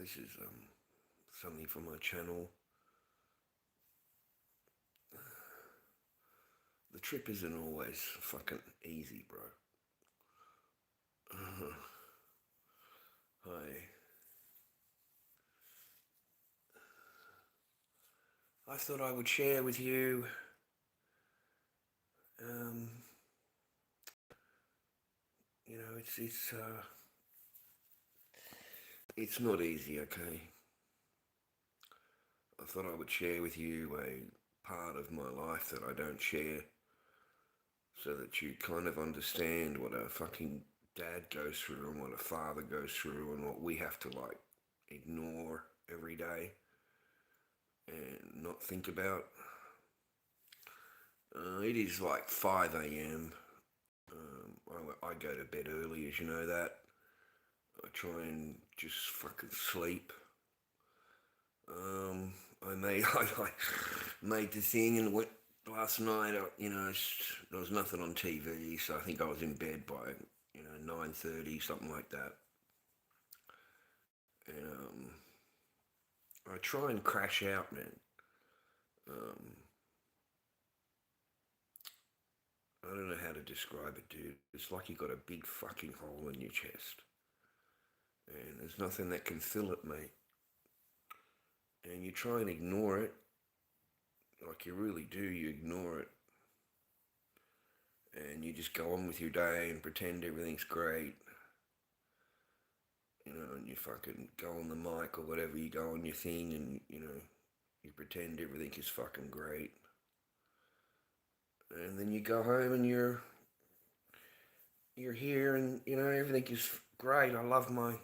This is something for my channel. The trip isn't always fucking easy, bro. Hi. I thought I would share with you um, you know, it's not easy, okay? I thought I would share with you a part of my life that I don't share, so that you kind of understand what a fucking dad goes through and what a father goes through and what we have to like ignore every day and not think about. It is like 5 a.m. I go to bed early, as you know that. I try and just fucking sleep. I made I made the thing and went last night. There was nothing on TV, so I think I was in bed by 9:30, something like that. And I try and crash out, man. Um, I don't know how to describe it, dude. It's like you got a big fucking hole in your chest, and there's nothing that can fill it, mate. And you try and ignore it, like you really do. You ignore it, and you just go on with your day and pretend everything's great. And you fucking go on the mic or whatever, you go on your thing and, you pretend everything is fucking great. And then you go home and you're here and, everything is great. I love my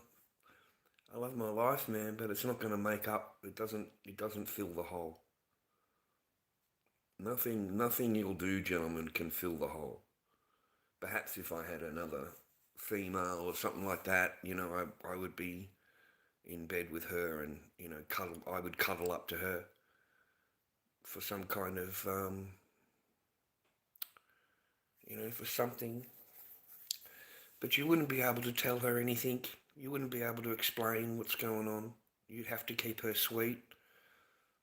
life, man, but it's not going to make up. It doesn't fill the hole. Nothing you'll do, gentlemen, can fill the hole. Perhaps if I had another female or something like that, I would be in bed with her and, I would cuddle up to her for some kind of, for something. But you wouldn't be able to tell her anything. You wouldn't be able to explain what's going on. You'd have to keep her sweet.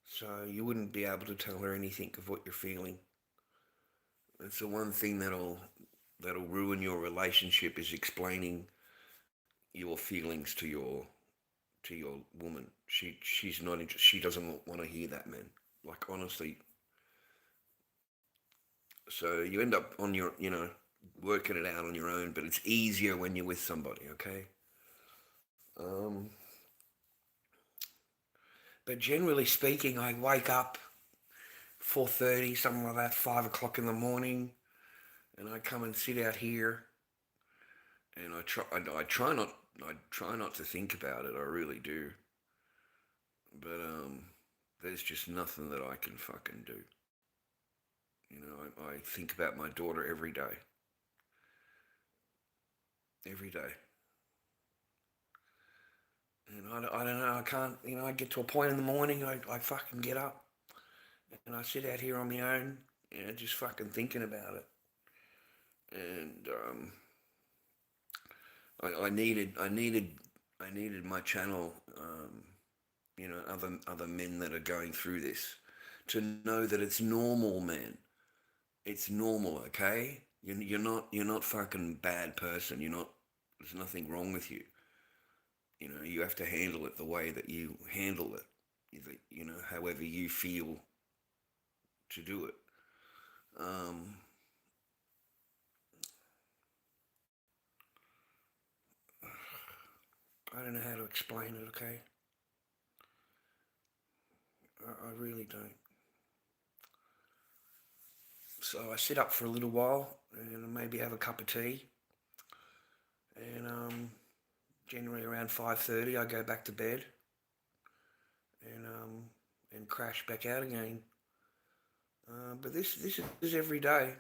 So you wouldn't be able to tell her anything of what you're feeling. It's the one thing that'll ruin your relationship is explaining your feelings to your woman. She's not interested. She doesn't want to hear that, man. Like, honestly. So you end up on your, working it out on your own, but it's easier when you're with somebody, okay? Um, but generally speaking, I wake up 4:30, something like that, 5 o'clock in the morning, and I come and sit out here, and I try not to think about it. I really do. But there's just nothing that I can fucking do. I think about my daughter every day. Every day. And I don't know, I can't, I get to a point in the morning, I fucking get up and I sit out here on my own, just fucking thinking about it. And I needed my channel, other men that are going through this, to know that it's normal, man. It's normal, okay? You're not fucking bad person. There's nothing wrong with you. You have to handle it the way that you handle it. However you feel to do it. Um, I don't know how to explain it, okay? I really don't. So I sit up for a little while and maybe have a cup of tea. And generally around 5:30 I go back to bed and crash back out again. But this is every day.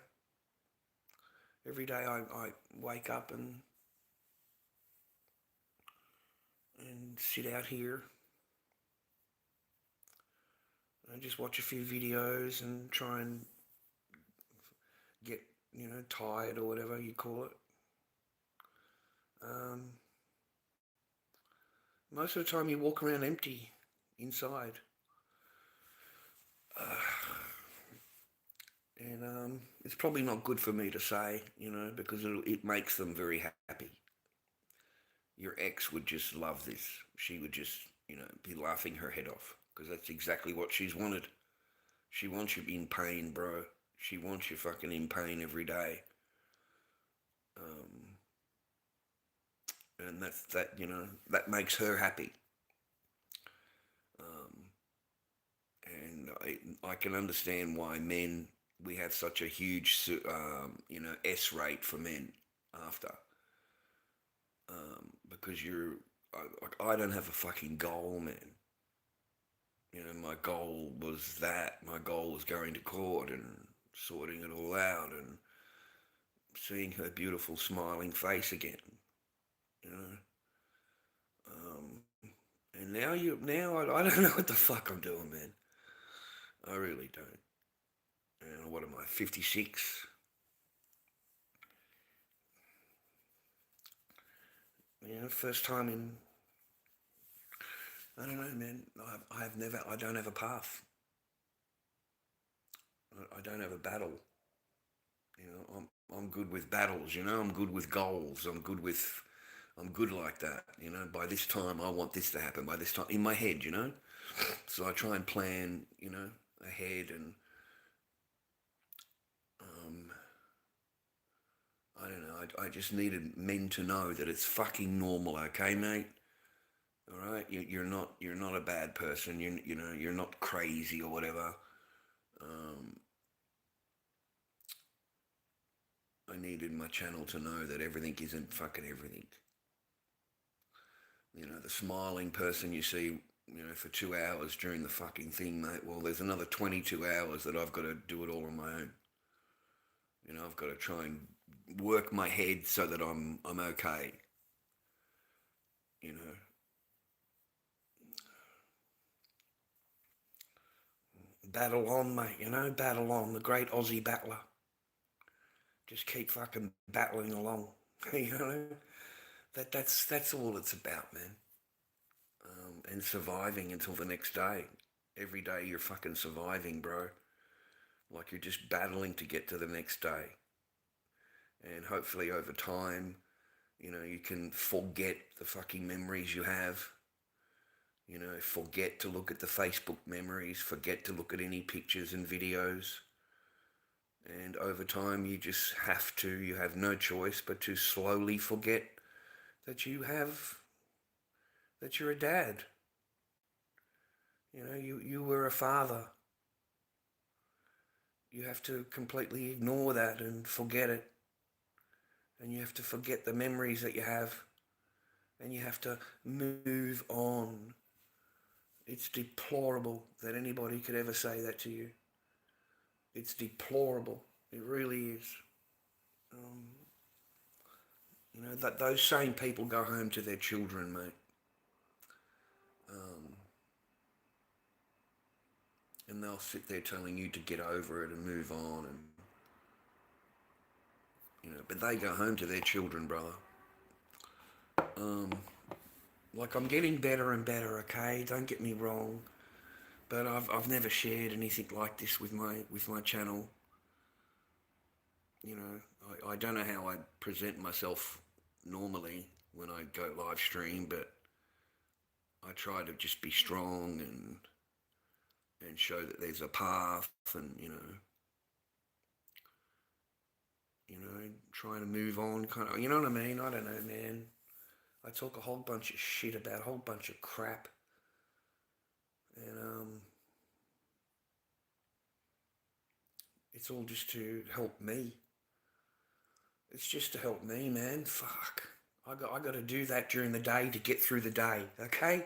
Every day I wake up and sit out here and just watch a few videos and try and get, tired or whatever you call it. Um, Most of the time you walk around empty inside. And it's probably not good for me to say, because it makes them very happy. Your ex would just love this. She would just, be laughing her head off because that's exactly what she's wanted. She wants you in pain, bro. She wants you fucking in pain every day. Um, and that makes her happy. Um, and I can understand why we have such a huge, S rate for men after. Because I don't have a fucking goal, man. My goal was that. My goal was going to court and sorting it all out and seeing her beautiful smiling face again. You know. And I don't know what the fuck I'm doing, man. I really don't. What am I, 56? First time in, I don't know, man. I don't have a path. I don't have a battle. I'm good with battles. I'm good with goals. I'm good like that. By this time I want this to happen. By this time in my head. So I try and plan. Ahead and I don't know. I just needed men to know that it's fucking normal, okay, mate? All right, you're not a bad person. You're not crazy or whatever. Um, I needed my channel to know that everything isn't fucking everything. The smiling person you see, for 2 hours during the fucking thing, mate. Well, there's another 22 hours that I've got to do it all on my own. I've got to try and work my head so that I'm okay. You know, battle on, mate. Battle on. The great Aussie battler. Just keep fucking battling along. you know, that's all it's about, man. And surviving until the next day. Every day you're fucking surviving, bro. Like you're just battling to get to the next day. And hopefully over time, you can forget the fucking memories you have. Forget to look at the Facebook memories, forget to look at any pictures and videos. And over time, you have no choice but to slowly forget that that you're a dad. You were a father. You have to completely ignore that and forget it. And you have to forget the memories that you have. And you have to move on. It's deplorable that anybody could ever say that to you. It's deplorable. It really is. Um, that those same people go home to their children, mate. Um, and they'll sit there telling you to get over it and move on, and but they go home to their children, brother. Like I'm getting better and better, okay? Don't get me wrong, but I've never shared anything like this with my channel. I don't know how I present myself normally when I go live stream, but I try to just be strong and show that there's a path, and trying to move on, kind of, you know what I mean? I don't know, man. I talk a whole bunch of shit about a whole bunch of crap, and it's all just to help me. It's just to help me, man. Fuck. I got to do that during the day to get through the day, okay?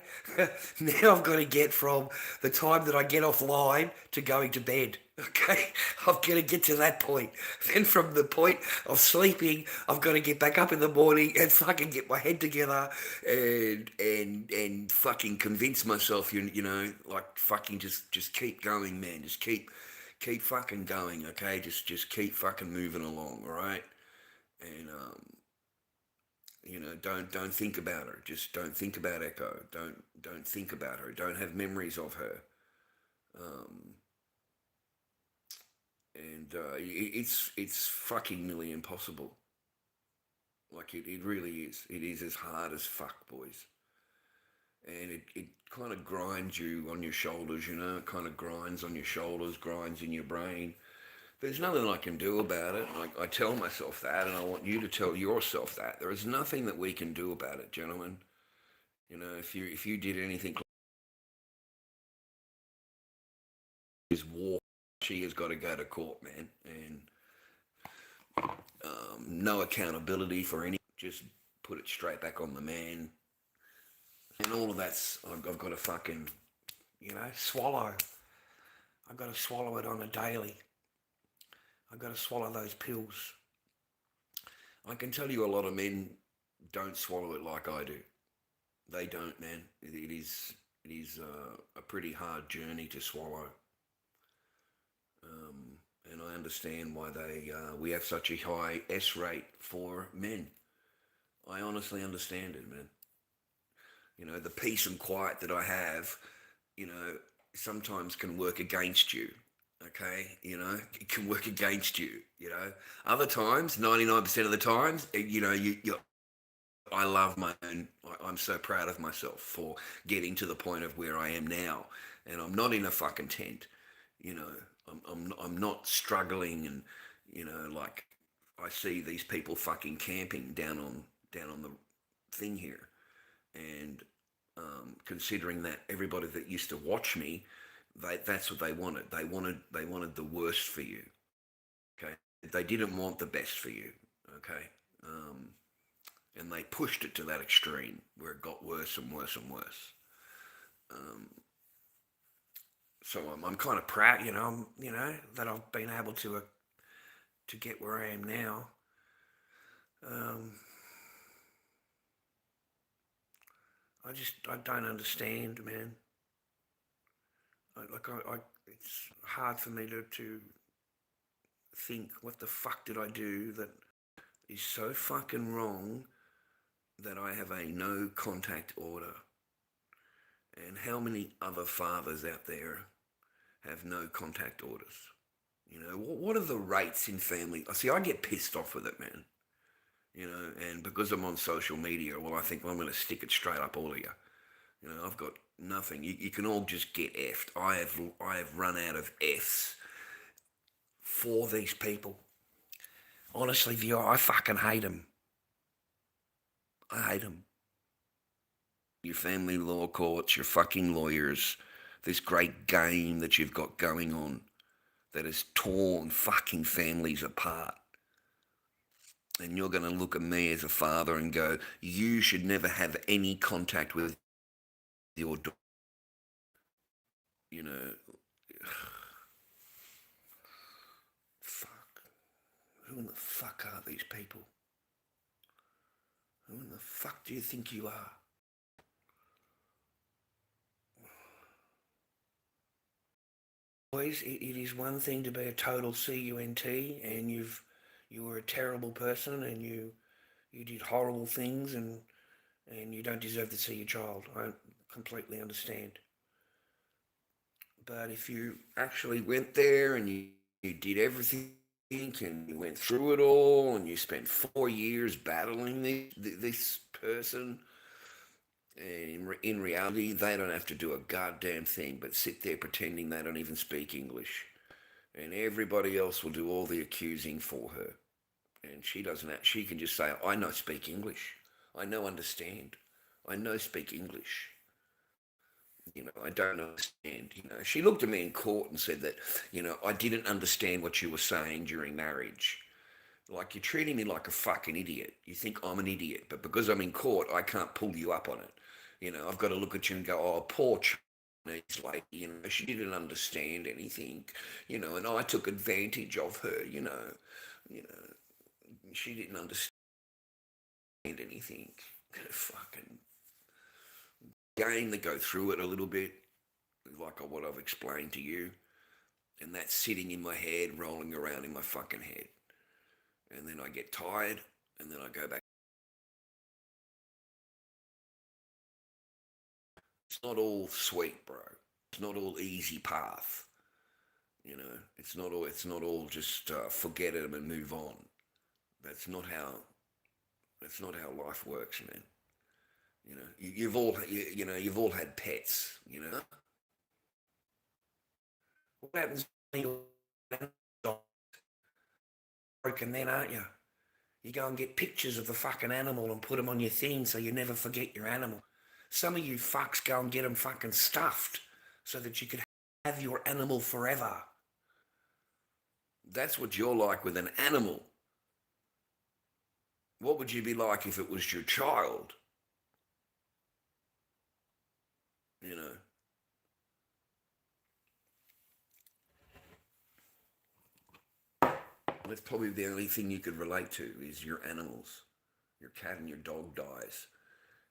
Now I've got to get from the time that I get offline to going to bed, okay? I've got to get to that point. Then from the point of sleeping, I've got to get back up in the morning and fucking get my head together and fucking convince myself, like fucking just keep going, man. Just keep fucking going, okay? Just keep fucking moving along, all right? And Don't think about her. Just don't think about Echo. Don't think about her. Don't have memories of her. Um, and it's fucking nearly impossible. Like it really is. It is as hard as fuck, boys. And it kind of grinds you on your shoulders, It kind of grinds on your shoulders, grinds in your brain. There's nothing I can do about it. I tell myself that, and I want you to tell yourself that. There is nothing that we can do about it, gentlemen. If you did anything, is war. She has got to go to court, man, and no accountability for any. Just put it straight back on the man, and all of that's I've got to fucking swallow. I've got to swallow it on a daily. I've got to swallow those pills. I can tell you a lot of men don't swallow it like I do. They don't, man. It is a pretty hard journey to swallow. And I understand why we have such a high S rate for men. I honestly understand it, man. The peace and quiet that I have, you know, sometimes can work against you. Okay, it can work against you. Other times, 99% of the times, I love my own. I'm so proud of myself for getting to the point of where I am now, and I'm not in a fucking tent. You know, I'm not struggling, and like I see these people fucking camping down on the thing here, and considering that everybody that used to watch me, that's what they wanted. They wanted the worst for you. Okay, they didn't want the best for you. Okay, and they pushed it to that extreme where it got worse and worse and worse. Um, so I'm kind of proud, that I've been able to get where I am now. Um, I don't understand, man. It's hard for me to think what the fuck did I do that is so fucking wrong that I have a no contact order. And how many other fathers out there have no contact orders? What are the rates in family? See, I get pissed off with it, man. And because I'm on social media, well, I think, well, I'm going to stick it straight up all of you. I've got nothing. You can all just get effed. I have run out of Fs for these people. Honestly, I fucking hate them. I hate them. Your family law courts, your fucking lawyers, this great game that you've got going on that has torn fucking families apart. And you're going to look at me as a father and go, you should never have any contact with your daughter. Fuck. Who in the fuck are these people? Who in the fuck do you think you are? Boys, it is one thing to be a total cunt and you were a terrible person and you did horrible things and you don't deserve to see your child. I completely understand. But if you actually went there and you did everything and you went through it all and you spent 4 years battling this person, and in reality, they don't have to do a goddamn thing but sit there pretending they don't even speak English. And everybody else will do all the accusing for her. And she doesn't have, she can just say, I know speak English. I know understand. I know speak English. I don't understand. She looked at me in court and said that, I didn't understand what you were saying during marriage. Like, you're treating me like a fucking idiot. You think I'm an idiot, but because I'm in court, I can't pull you up on it. I've got to look at you and go, oh, poor Chinese lady, she didn't understand anything, and I took advantage of her, you know, she didn't understand anything. Fucking game to go through it a little bit, like what I've explained to you, and that's sitting in my head, rolling around in my fucking head. And then I get tired, and then I go back It's not all sweet, bro. It's not all easy path. It's not all just forget it and move on. That's not how that's not how life works, man. You've all had pets. What happens when you're broken then, aren't you? You go and get pictures of the fucking animal and put them on your thing so you never forget your animal. Some of you fucks go and get them fucking stuffed so that you could have your animal forever. That's what you're like with an animal. What would you be like if it was your child? You know, that's probably the only thing you could relate to is your animals. Your cat and your dog dies.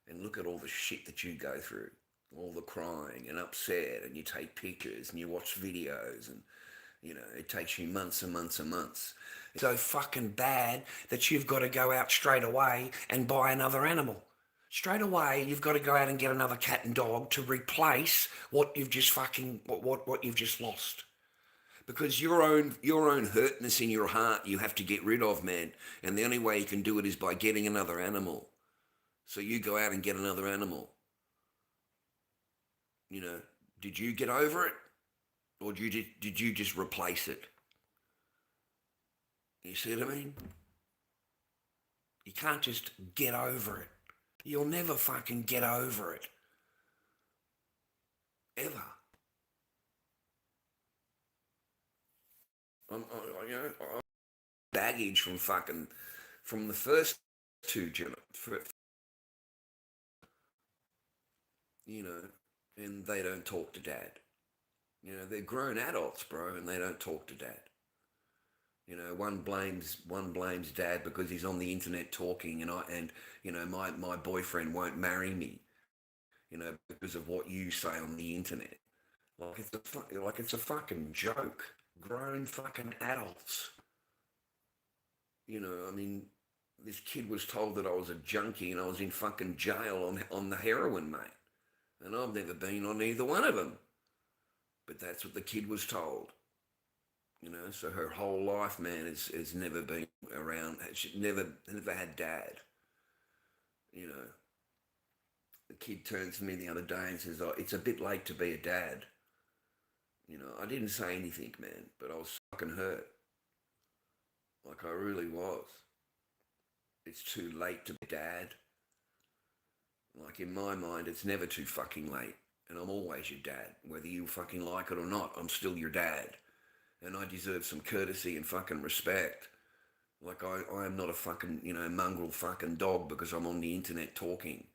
And look at all the shit that you go through. All the crying and upset, and you take pictures and you watch videos, and it takes you months and months and months. It's so fucking bad that you've got to go out straight away and buy another animal. Straight away, you've got to go out and get another cat and dog to replace what you've just fucking what you've just lost. Because your own hurtness in your heart you have to get rid of, man. And the only way you can do it is by getting another animal. So you go out and get another animal. Did you get over it? Or did you just replace it? You see what I mean? You can't just get over it. You'll never fucking get over it. Ever. I'm baggage from the first two and they don't talk to dad. They're grown adults, bro, and they don't talk to dad. One blames dad because he's on the internet talking, my boyfriend won't marry me, because of what you say on the internet. Like it's a fucking joke. Grown fucking adults. I mean, this kid was told that I was a junkie and I was in fucking jail on the heroin, mate. And I've never been on either one of them. But that's what the kid was told. So her whole life, man, has never been around. She never had dad. The kid turns to me the other day and says, "Oh, it's a bit late to be a dad." I didn't say anything, man, but I was fucking hurt. Like I really was. It's too late to be dad. Like in my mind, it's never too fucking late. And I'm always your dad. Whether you fucking like it or not, I'm still your dad. And I deserve some courtesy and fucking respect. Like I am not a fucking, mongrel fucking dog because I'm on the internet talking.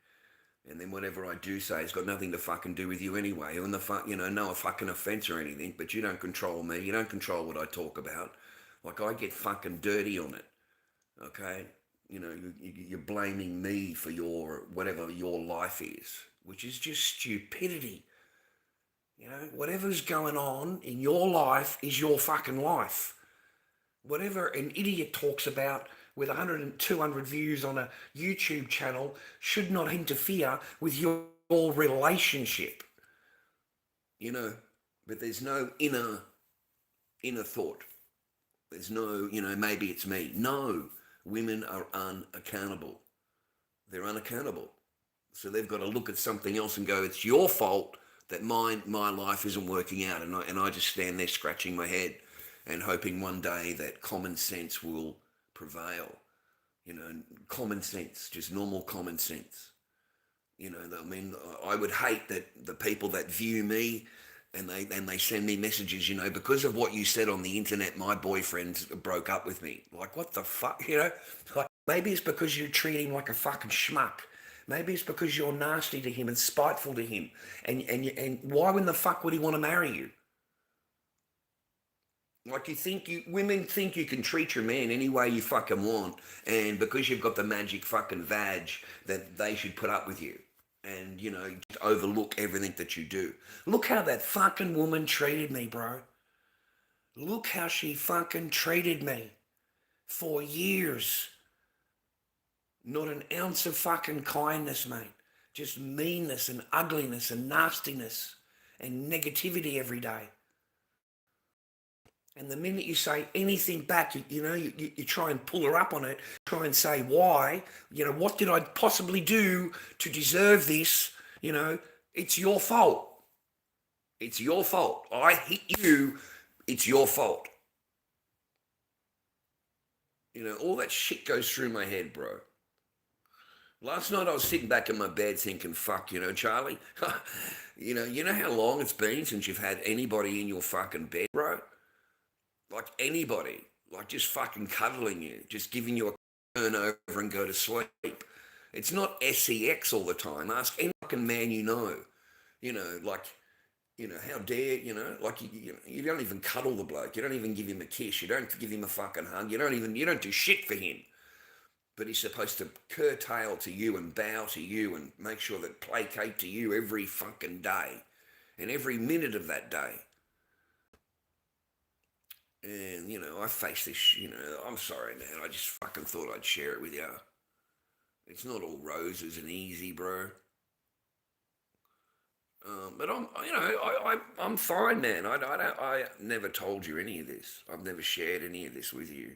And then whatever I do say has got nothing to fucking do with you anyway. And no fucking offense or anything, but you don't control me. You don't control what I talk about. Like I get fucking dirty on it. Okay? You're blaming me for whatever your life is, which is just stupidity. Whatever's going on in your life is your fucking life. Whatever an idiot talks about with 100 and 200 views on a YouTube channel should not interfere with your relationship. But there's no inner thought. There's no, maybe it's me. No, women are unaccountable. They're unaccountable. So they've got to look at something else and go, it's your fault that my life isn't working out. And I just stand there scratching my head and hoping one day that common sense will prevail. Common sense, just normal common sense. I would hate that the people that view me and they send me messages, because of what you said on the internet, my boyfriend broke up with me. Like, what the fuck, Like, maybe it's because you treat him like a fucking schmuck. Maybe it's because you're nasty to him and spiteful to him. And why in the fuck would he want to marry you? Like women think you can treat your man any way you fucking want, and because you've got the magic fucking vag, that they should put up with you. And, just overlook everything that you do. Look how that fucking woman treated me, bro. Look how she fucking treated me for years. Not an ounce of fucking kindness, mate. just meanness and ugliness and nastiness and negativity every day. And the minute you say anything back, you try and pull her up on it, try and say why, what did I possibly do to deserve this? It's your fault. It's your fault. I hit you. It's your fault. All that shit goes through my head, bro. Last night I was sitting back in my bed thinking, fuck, Charlie, you know how long it's been since you've had anybody in your fucking bed, bro? Like anybody, like just fucking cuddling you, just giving you a turn over and go to sleep. It's not sex all the time. Ask any fucking man how dare, like you don't even cuddle the bloke. You don't even give him a kiss. You don't give him a fucking hug. You don't do shit for him. But he's supposed to curtail to you and bow to you and make sure that placate to you every fucking day and every minute of that day. And, I face this, I'm sorry, man. I just fucking thought I'd share it with you. It's not all roses and easy, bro. But I'm fine, man. I never told you any of this. I've never shared any of this with you.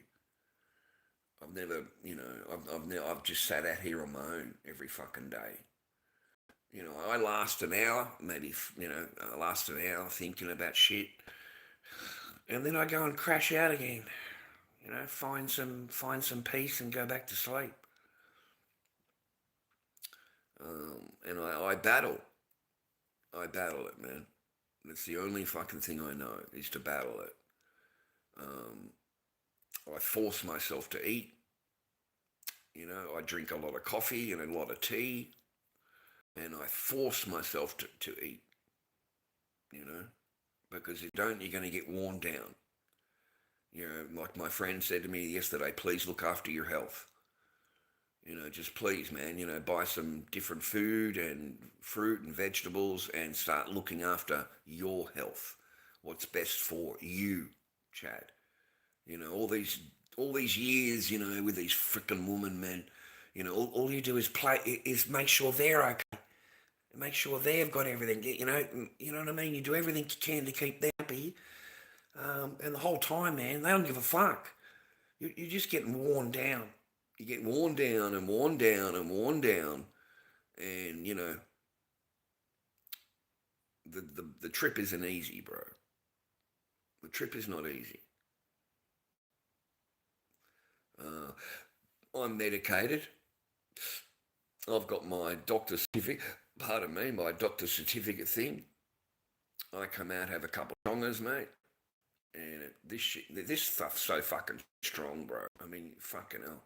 I've never, I've just sat out here on my own every fucking day. I last an hour, maybe, I last an hour thinking about shit. And then I go and crash out again. Find some peace and go back to sleep. And I battle. I battle it, man. That's the only fucking thing I know is to battle it. I force myself to eat. I drink a lot of coffee and a lot of tea. And I force myself to eat. Because if you don't, you're going to get worn down. Like my friend said to me yesterday, please look after your health. Just please, man, buy some different food and fruit and vegetables and start looking after your health. What's best for you, Chad. All these years, with these frickin' women, man, all you do is make sure they're okay. Make sure they've got everything, you know what I mean? You do everything you can to keep them happy. And the whole time, man, they don't give a fuck. You're just getting worn down. You get worn down and worn down and worn down. And, the trip isn't easy, bro. The trip is not easy. I'm medicated. I've got my doctor's certificate, my doctor's certificate thing. I come out, have a couple of tongas, mate. And this stuff's so fucking strong, bro. I mean, fucking hell.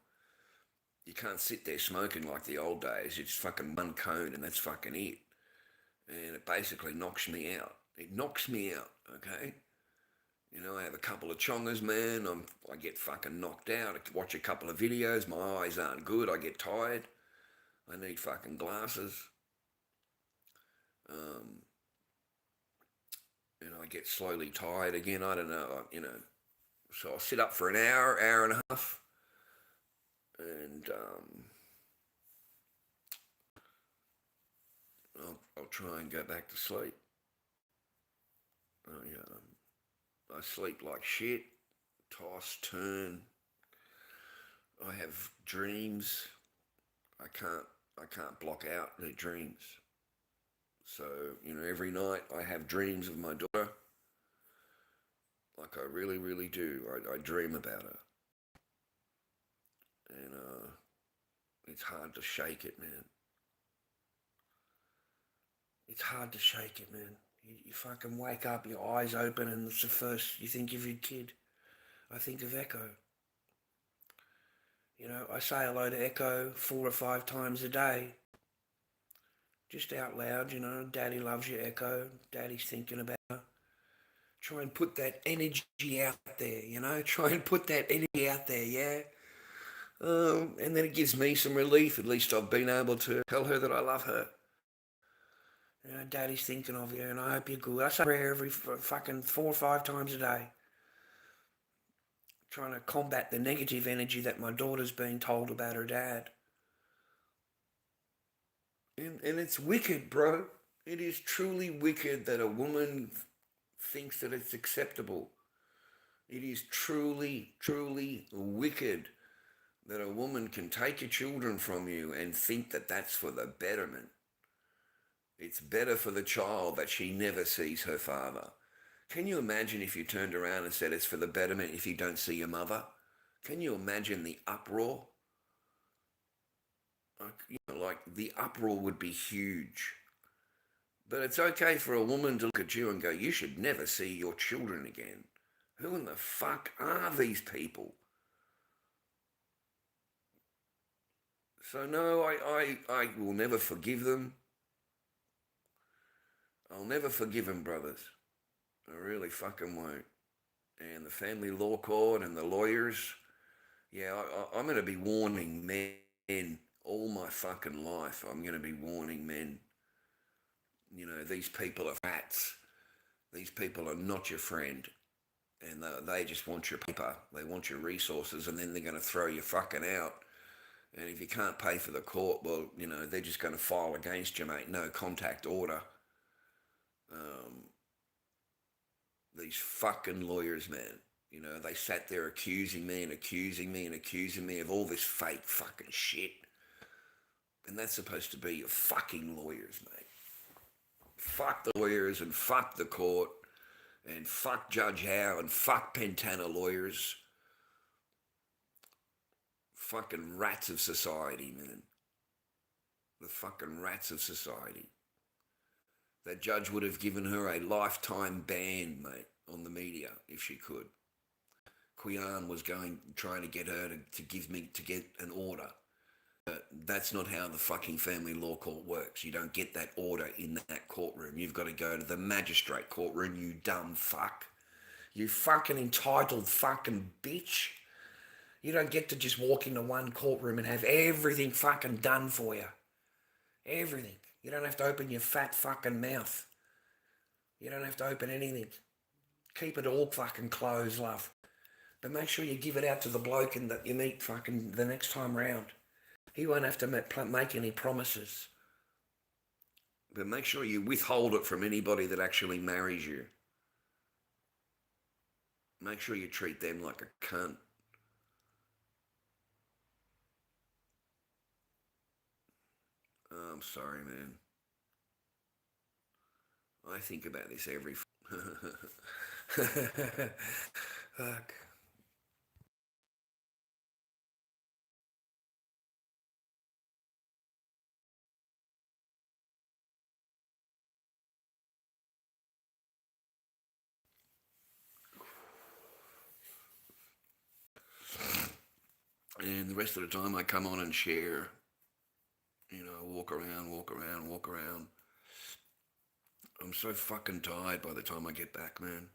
You can't sit there smoking like the old days. It's fucking one cone and that's fucking it. And it basically knocks me out. It knocks me out, okay? I have a couple of chongas, man. I get fucking knocked out. I watch a couple of videos. My eyes aren't good. I get tired. I need fucking glasses. And I get slowly tired again. I don't know, So I'll sit up for an hour and a half. And I'll try and go back to sleep. I sleep like shit, toss, turn. I have dreams. I can't block out the dreams. So, every night I have dreams of my daughter. Like I really, really do. I dream about her. And it's hard to shake it, man. It's hard to shake it, man. You fucking wake up, your eyes open, and it's the first you think of your kid. I think of Echo. I say hello to Echo 4 or 5 times a day. Just out loud, Daddy loves you, Echo. Daddy's thinking about her. Try and put that energy out there, Try and put that energy out there, yeah? And then it gives me some relief. At least I've been able to tell her that I love her. Daddy's thinking of you, and I hope you're good. I say prayer every fucking 4 or 5 times a day. Trying to combat the negative energy that my daughter's being told about her dad. And it's wicked, bro. It is truly wicked that a woman thinks that it's acceptable. It is truly, truly wicked that a woman can take your children from you and think that that's for the betterment. It's better for the child that she never sees her father. Can you imagine if you turned around and said it's for the betterment if you don't see your mother? Can you imagine the uproar? Like the uproar would be huge. But it's okay for a woman to look at you and go, you should never see your children again. Who in the fuck are these people? So no, I will never forgive them. I'll never forgive them, brothers. I really fucking won't. And the family law court and the lawyers, yeah, I'm going to be warning men all my fucking life. I'm going to be warning men. You know, these people are rats. These people are not your friend. And they just want your paper. They want your resources, and then they're going to throw you fucking out. And if you can't pay for the court, well, you know, they're just going to file against you, mate. No contact order. These fucking lawyers, man. You know, they sat there accusing me and accusing me and accusing me of all this fake fucking shit. And that's supposed to be your fucking lawyers, mate. Fuck the lawyers and fuck the court and fuck Judge Howe and fuck Pentana lawyers. Fucking rats of society, man. The fucking rats of society. That judge would have given her a lifetime ban, mate, on the media if she could. Quian was trying to get her to get an order. But that's not how the fucking family law court works. You don't get that order in that courtroom. You've got to go to the magistrate courtroom, you dumb fuck. You fucking entitled fucking bitch. You don't get to just walk into one courtroom and have everything fucking done for you. Everything. You don't have to open your fat fucking mouth. You don't have to open anything. Keep it all fucking closed, love. But make sure you give it out to the bloke that you meet fucking the next time round. He won't have to make any promises. But make sure you withhold it from anybody that actually marries you. Make sure you treat them like a cunt. I'm sorry, man. I think about this every... Fuck. And the rest of the time I come on and share, you know, walk around. I'm so fucking tired by the time I get back, man.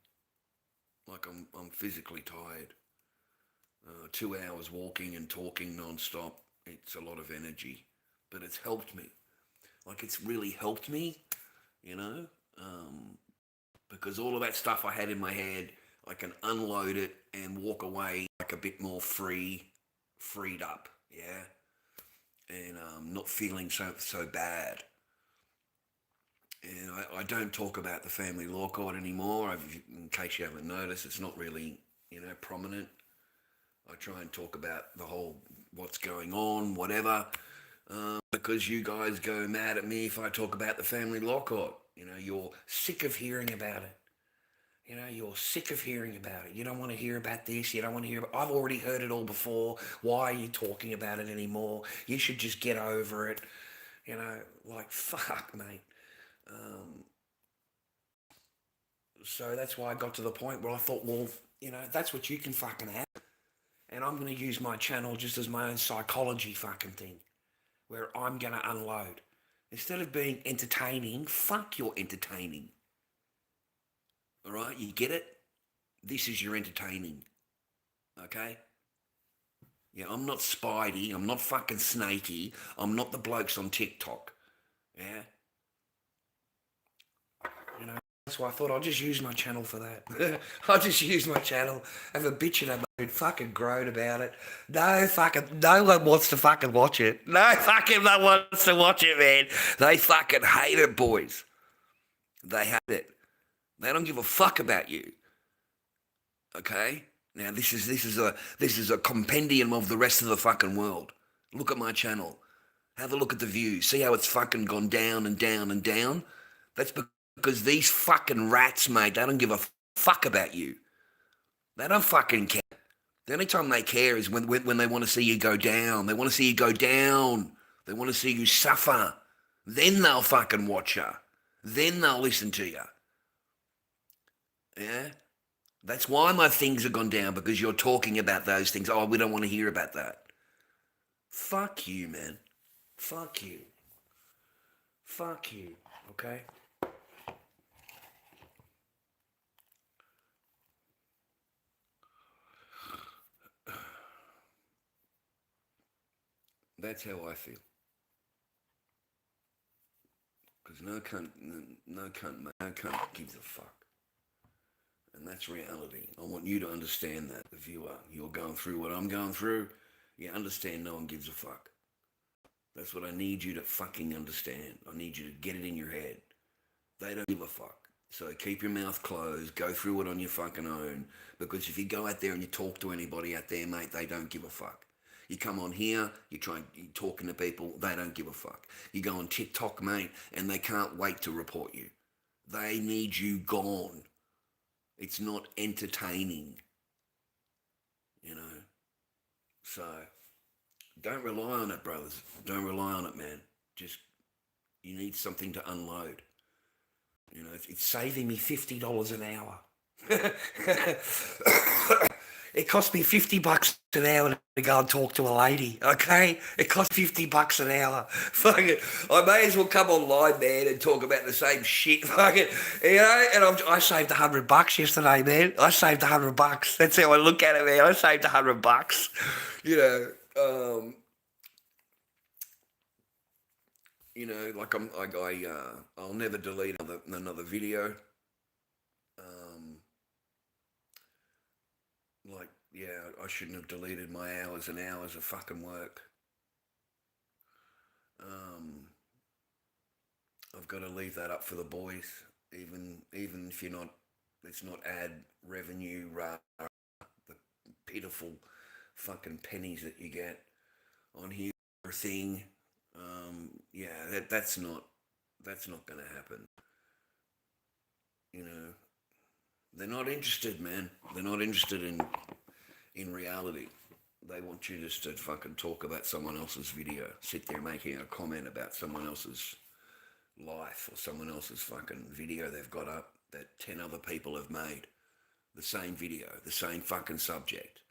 Like I'm physically tired. 2 hours walking and talking non-stop, it's a lot of energy. But it's helped me. Like it's really helped me, you know, because all of that stuff I had in my head, I can unload it and walk away like a bit more freed up, yeah, and not feeling so bad. And I don't talk about the family law court anymore. In case you haven't noticed, it's not really, you know, prominent. I try and talk about the whole what's going on, whatever, because you guys go mad at me if I talk about the family law court. You know, you're sick of hearing about it. You know, you're sick of hearing about it. You don't want to hear about this. You don't want to hear about... I've already heard it all before. Why are you talking about it anymore? You should just get over it. You know, like, fuck, mate. So that's why I got to the point where I thought, well, you know, that's what you can fucking have. And I'm going to use my channel just as my own psychology fucking thing, where I'm going to unload. Instead of being entertaining, fuck your entertaining. All right, you get it? This is your entertaining. Okay? Yeah, I'm not Spidey. I'm not fucking Snakey. I'm not the blokes on TikTok. Yeah? You know, that's why I thought I'll just use my channel for that. I'll just use my channel, have a bitch and have fucking groan about it. No one wants to fucking watch it. No one wants to watch it, man. They fucking hate it, boys. They hate it. They don't give a fuck about you. Okay? Now this is a compendium of the rest of the fucking world. Look at my channel. Have a look at the views. See how it's fucking gone down and down and down? That's because these fucking rats, mate, they don't give a fuck about you. They don't fucking care. The only time they care is when they want to see you go down. They want to see you go down. They want to see you suffer. Then they'll fucking watch you. Then they'll listen to you. Yeah? That's why my things have gone down, because you're talking about those things. Oh, we don't want to hear about that. Fuck you, man. Fuck you. Fuck you. Okay? That's how I feel. Because no cunt gives a fuck. And that's reality. I want you to understand that, the viewer. You're going through what I'm going through. You understand no one gives a fuck. That's what I need you to fucking understand. I need you to get it in your head. They don't give a fuck. So keep your mouth closed. Go through it on your fucking own. Because if you go out there and you talk to anybody out there, mate, they don't give a fuck. You come on here, you're talking to people, they don't give a fuck. You go on TikTok, mate, and they can't wait to report you. They need you gone. It's not entertaining, you know. So don't rely on it, brothers. Don't rely on it, man. Just, you need something to unload. You know, it's saving me $50 an hour. It cost me $50 an hour to go and talk to a lady, okay? It cost $50 an hour. Fucking, I may as well come online, man, and talk about the same shit, fucking, you know. And I saved $100 yesterday, man. I saved $100. That's how I look at it, man. I saved $100. You know, like I'll never delete another video. Like, yeah, I shouldn't have deleted my hours and hours of fucking work. I've got to leave that up for the boys, even if it's not ad revenue, the pitiful fucking pennies that you get on here thing. Yeah, that's not going to happen. You know. They're not interested, man. They're not interested in reality. They want you just to fucking talk about someone else's video, sit there making a comment about someone else's life or someone else's fucking video they've got up that 10 other people have made. The same video, the same fucking subject.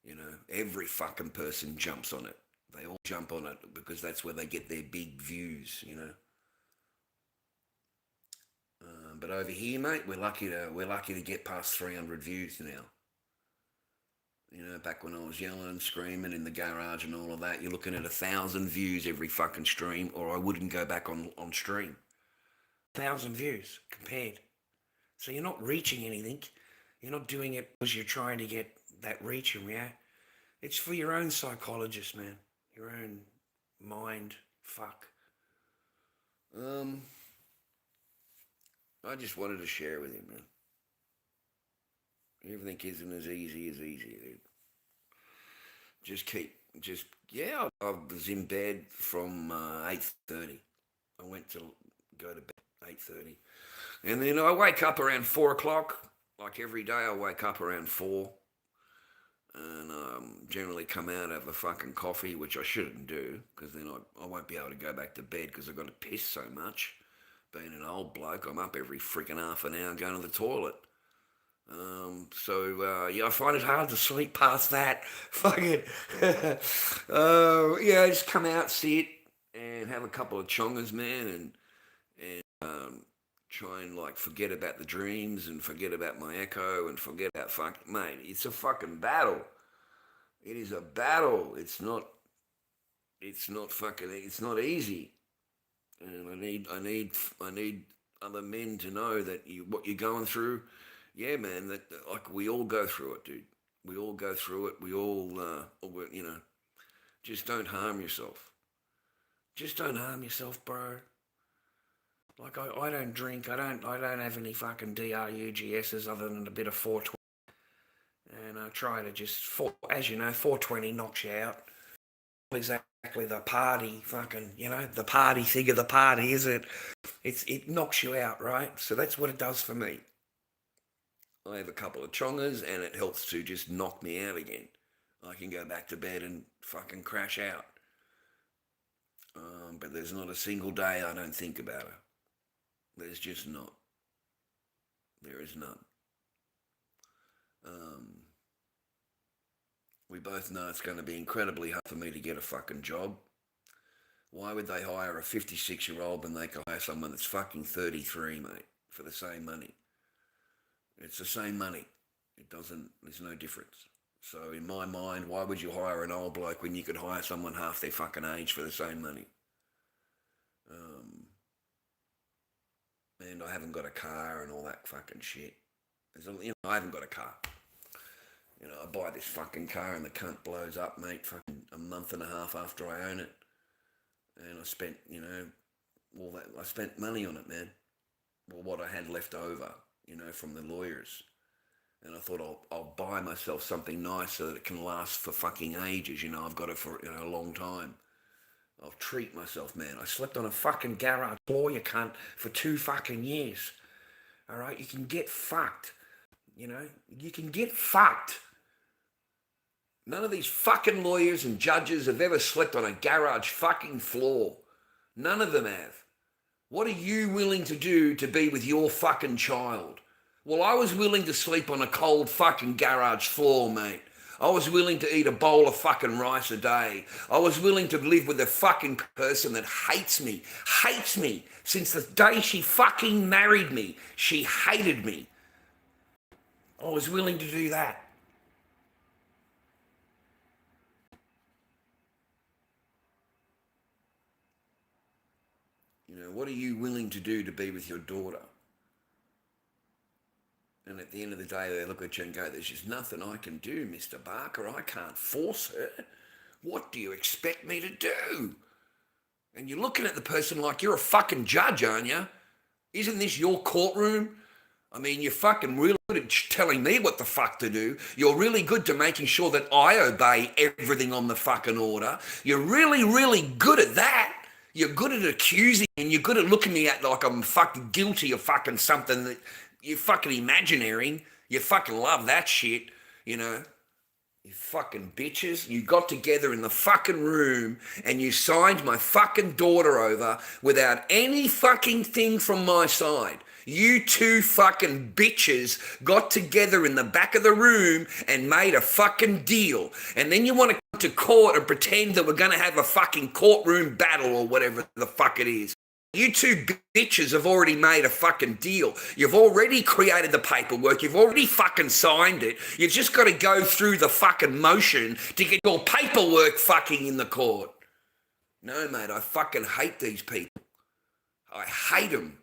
You know, every fucking person jumps on it. They all jump on it because that's where they get their big views, you know. But over here, mate, we're lucky to get past 300 views now. You know, back when I was yelling and screaming in the garage and all of that, you're looking at 1,000 views every fucking stream, or I wouldn't go back on stream. 1,000 views compared. So you're not reaching anything. You're not doing it because you're trying to get that reach and react. It's for your own psychologist, man. Your own mind. Fuck. I just wanted to share with you, man. Everything isn't as easy, dude. Yeah, I was in bed from 8:30. I went to go to bed 8:30. And then I wake up around 4 o'clock. Like every day I wake up around 4. And generally come out, have a fucking coffee, which I shouldn't do, because then I won't be able to go back to bed because I've got to piss so much. Being an old bloke, I'm up every freaking half an hour going to the toilet. Yeah, I find it hard to sleep past that. Fucking, yeah, I just come out, sit, and have a couple of chongas, man, and try and like forget about the dreams and forget about my echo and forget about mate. It's a fucking battle. It is a battle. It's not It's not easy. And I need other men to know that what you're going through, yeah, man, that like we all go through it, dude. We all go through it. We all, you know, just don't harm yourself. Just don't harm yourself, bro. Like, I don't drink. I don't have any fucking DRUGSs other than a bit of 420. And I try to just, as you know, 420 knocks you out. Not exactly the party fucking, you know, the party thing of the party, is it? It knocks you out, right? So that's what it does for me. I have a couple of chongas and it helps to just knock me out again. I can go back to bed and fucking crash out. But there's not a single day I don't think about her. There's just not. There is none. We both know it's going to be incredibly hard for me to get a fucking job. Why would they hire a 56-year-old when they can hire someone that's fucking 33, mate, for the same money? It's the same money. There's no difference. So in my mind, why would you hire an old bloke when you could hire someone half their fucking age for the same money? And I haven't got a car and all that fucking shit. I haven't got a car. You know, I buy this fucking car and the cunt blows up, mate, fucking a month and a half after I own it. And I spent, you know, all that. I spent money on it, man. Well, what I had left over, you know, from the lawyers. And I thought I'll buy myself something nice so that it can last for fucking ages. You know, I've got it for, you know, a long time. I'll treat myself, man. I slept on a fucking garage floor, you cunt, for 2 fucking years. All right? You can get fucked. You know? You can get fucked. None of these fucking lawyers and judges have ever slept on a garage fucking floor. None of them have. What are you willing to do to be with your fucking child? Well, I was willing to sleep on a cold fucking garage floor, mate. I was willing to eat a bowl of fucking rice a day. I was willing to live with a fucking person that hates me. Since the day she fucking married me. She hated me. I was willing to do that. You know, what are you willing to do to be with your daughter? And at the end of the day, they look at you and go, there's just nothing I can do, Mr. Barker. I can't force her. What do you expect me to do? And you're looking at the person like you're a fucking judge, aren't you? Isn't this your courtroom? I mean, you're fucking really good at telling me what the fuck to do. You're really good to making sure that I obey everything on the fucking order. You're really, really good at that. You're good at accusing and you're good at looking me at like I'm fucking guilty of fucking something that you're fucking imagineering. You fucking love that shit, you know. You fucking bitches. You got together in the fucking room and you signed my fucking daughter over without any fucking thing from my side. You two fucking bitches got together in the back of the room and made a fucking deal. And then you want to come to court and pretend that we're going to have a fucking courtroom battle or whatever the fuck it is. You two bitches have already made a fucking deal. You've already created the paperwork. You've already fucking signed it. You've just got to go through the fucking motion to get your paperwork fucking in the court. No, mate, I fucking hate these people. I hate them.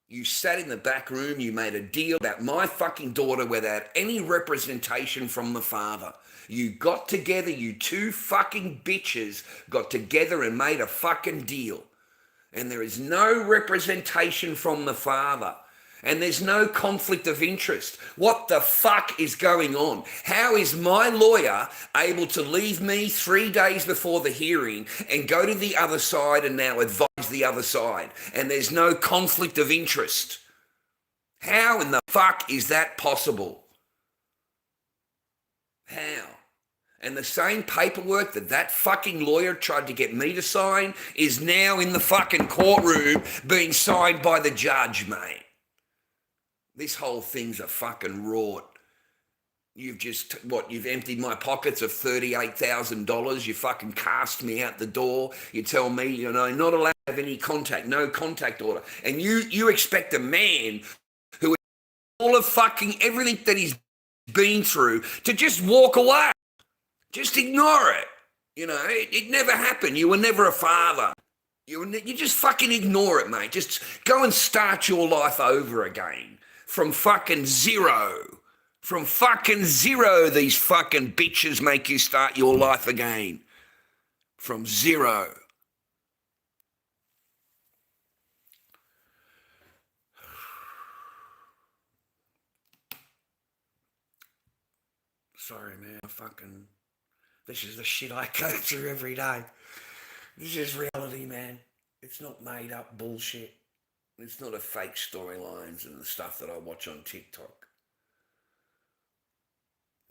You sat in the back room, you made a deal about my fucking daughter without any representation from the father. You got together, you two fucking bitches got together and made a fucking deal. And there is no representation from the father. And there's no conflict of interest. What the fuck is going on? How is my lawyer able to leave me 3 days before the hearing and go to the other side and now advise the other side? And there's no conflict of interest. How in the fuck is that possible? How? And the same paperwork that fucking lawyer tried to get me to sign is now in the fucking courtroom being signed by the judge, mate. This whole thing's a fucking rort. You've just, you've emptied my pockets of $38,000. You fucking cast me out the door. You tell me, you know, not allowed to have any contact, no contact order. And you expect a man who has all of fucking everything that he's been through to just walk away. Just ignore it. You know, it never happened. You were never a father. You just fucking ignore it, mate. Just go and start your life over again from fucking zero. From fucking zero, these fucking bitches make you start your life again. From zero. Sorry, man. This is the shit I go through every day. This is reality, man. It's not made up bullshit. It's not a fake storylines and the stuff that I watch on TikTok.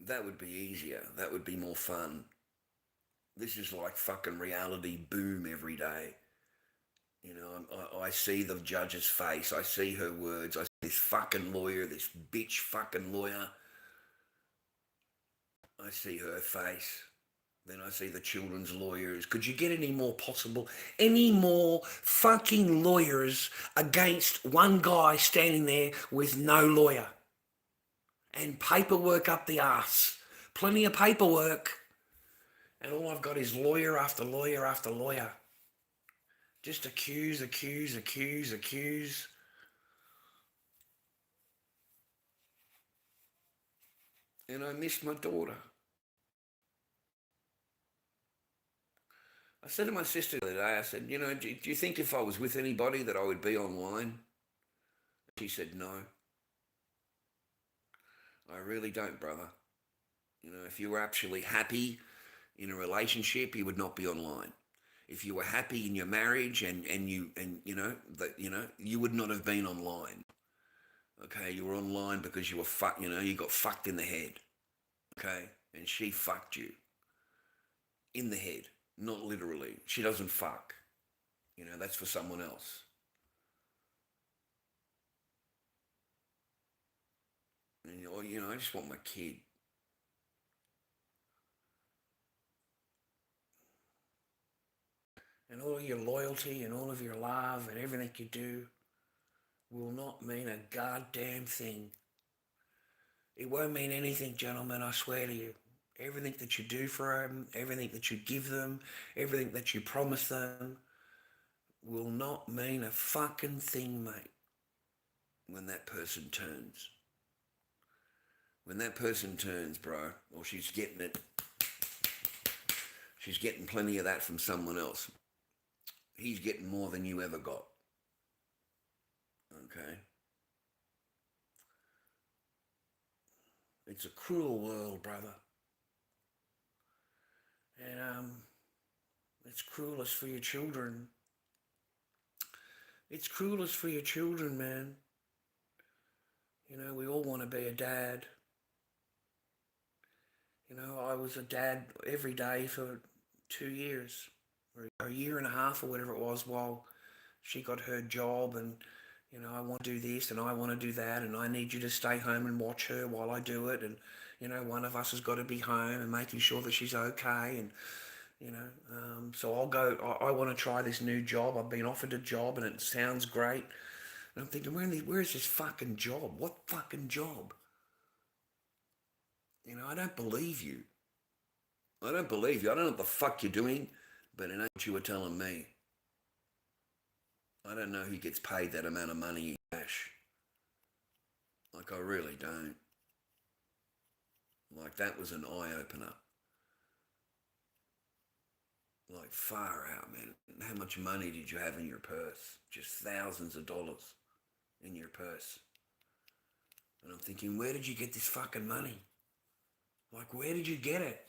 That would be easier. That would be more fun. This is like fucking reality boom every day. You know, I see the judge's face. I see her words. I see this fucking lawyer, this bitch fucking lawyer. I see her face. Then I see the children's lawyers. Could you get any more fucking lawyers against one guy standing there with no lawyer? And paperwork up the arse. Plenty of paperwork. And all I've got is lawyer after lawyer after lawyer. Just accuse. And I miss my daughter. I said to my sister the other day, I said, you know, do you think if I was with anybody that I would be online? She said, no. I really don't, brother. You know, if you were actually happy in a relationship, you would not be online. If you were happy in your marriage and you would not have been online. Okay, you were online because you got fucked in the head. Okay, and she fucked you in the head. Not literally. She doesn't fuck. You know, that's for someone else. And, you know, I just want my kid. And all of your loyalty and all of your love and everything you do will not mean a goddamn thing. It won't mean anything, gentlemen, I swear to you. Everything that you do for them, everything that you give them, everything that you promise them will not mean a fucking thing, mate, when that person turns. When that person turns, bro, or she's getting it, she's getting plenty of that from someone else. He's getting more than you ever got. Okay? It's a cruel world, brother. and it's cruelest for your children. It's cruelest for your children, man. You know, we all want to be a dad. You know, I was a dad every day for 2 years, or a year and a half or whatever it was, while she got her job, and, you know, I want to do this and I want to do that, and I need you to stay home and watch her while I do it, and, you know, one of us has got to be home and making sure that she's okay, and, you know, so I'll go, I want to try this new job. I've been offered a job and it sounds great. And I'm thinking, where's this fucking job? What fucking job? You know, I don't believe you. I don't believe you. I don't know what the fuck you're doing, but it ain't what you were telling me. I don't know who gets paid that amount of money in cash. Like, I really don't. Like, that was an eye-opener. Like, far out, man. How much money did you have in your purse? Just thousands of dollars in your purse. And I'm thinking, where did you get this fucking money? Like, where did you get it?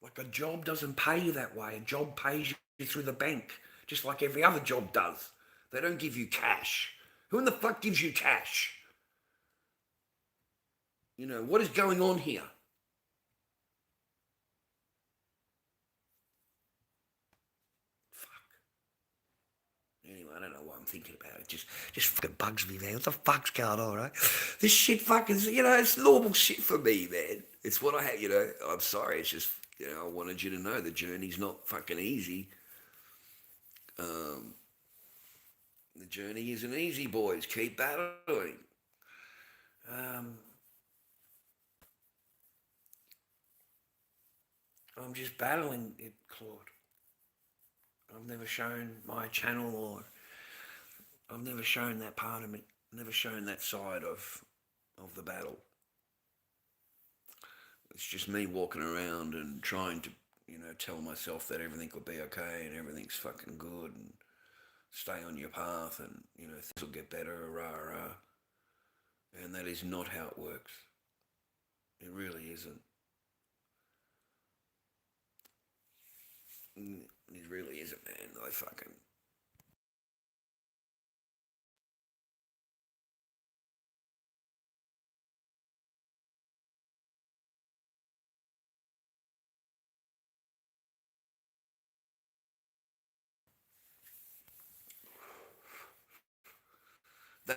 Like, a job doesn't pay you that way. A job pays you through the bank, just like every other job does. They don't give you cash. Who in the fuck gives you cash? You know, what is going on here? Anyway, I don't know what I'm thinking about. It just fucking bugs me, man. What the fuck's going on, right? This shit fucking, you know, it's normal shit for me, man. It's what I had, you know, I'm sorry. It's just, you know, I wanted you to know the journey's not fucking easy. The journey isn't easy, boys. Keep battling. I'm just battling it, Claude. I've never shown my channel, or I've never shown that part of me, never shown that side of the battle. It's just me walking around and trying to, tell myself that everything will be okay and everything's fucking good and stay on your path and, things will get better, rah, rah. And that is not how it works. It really isn't. It really isn't, man.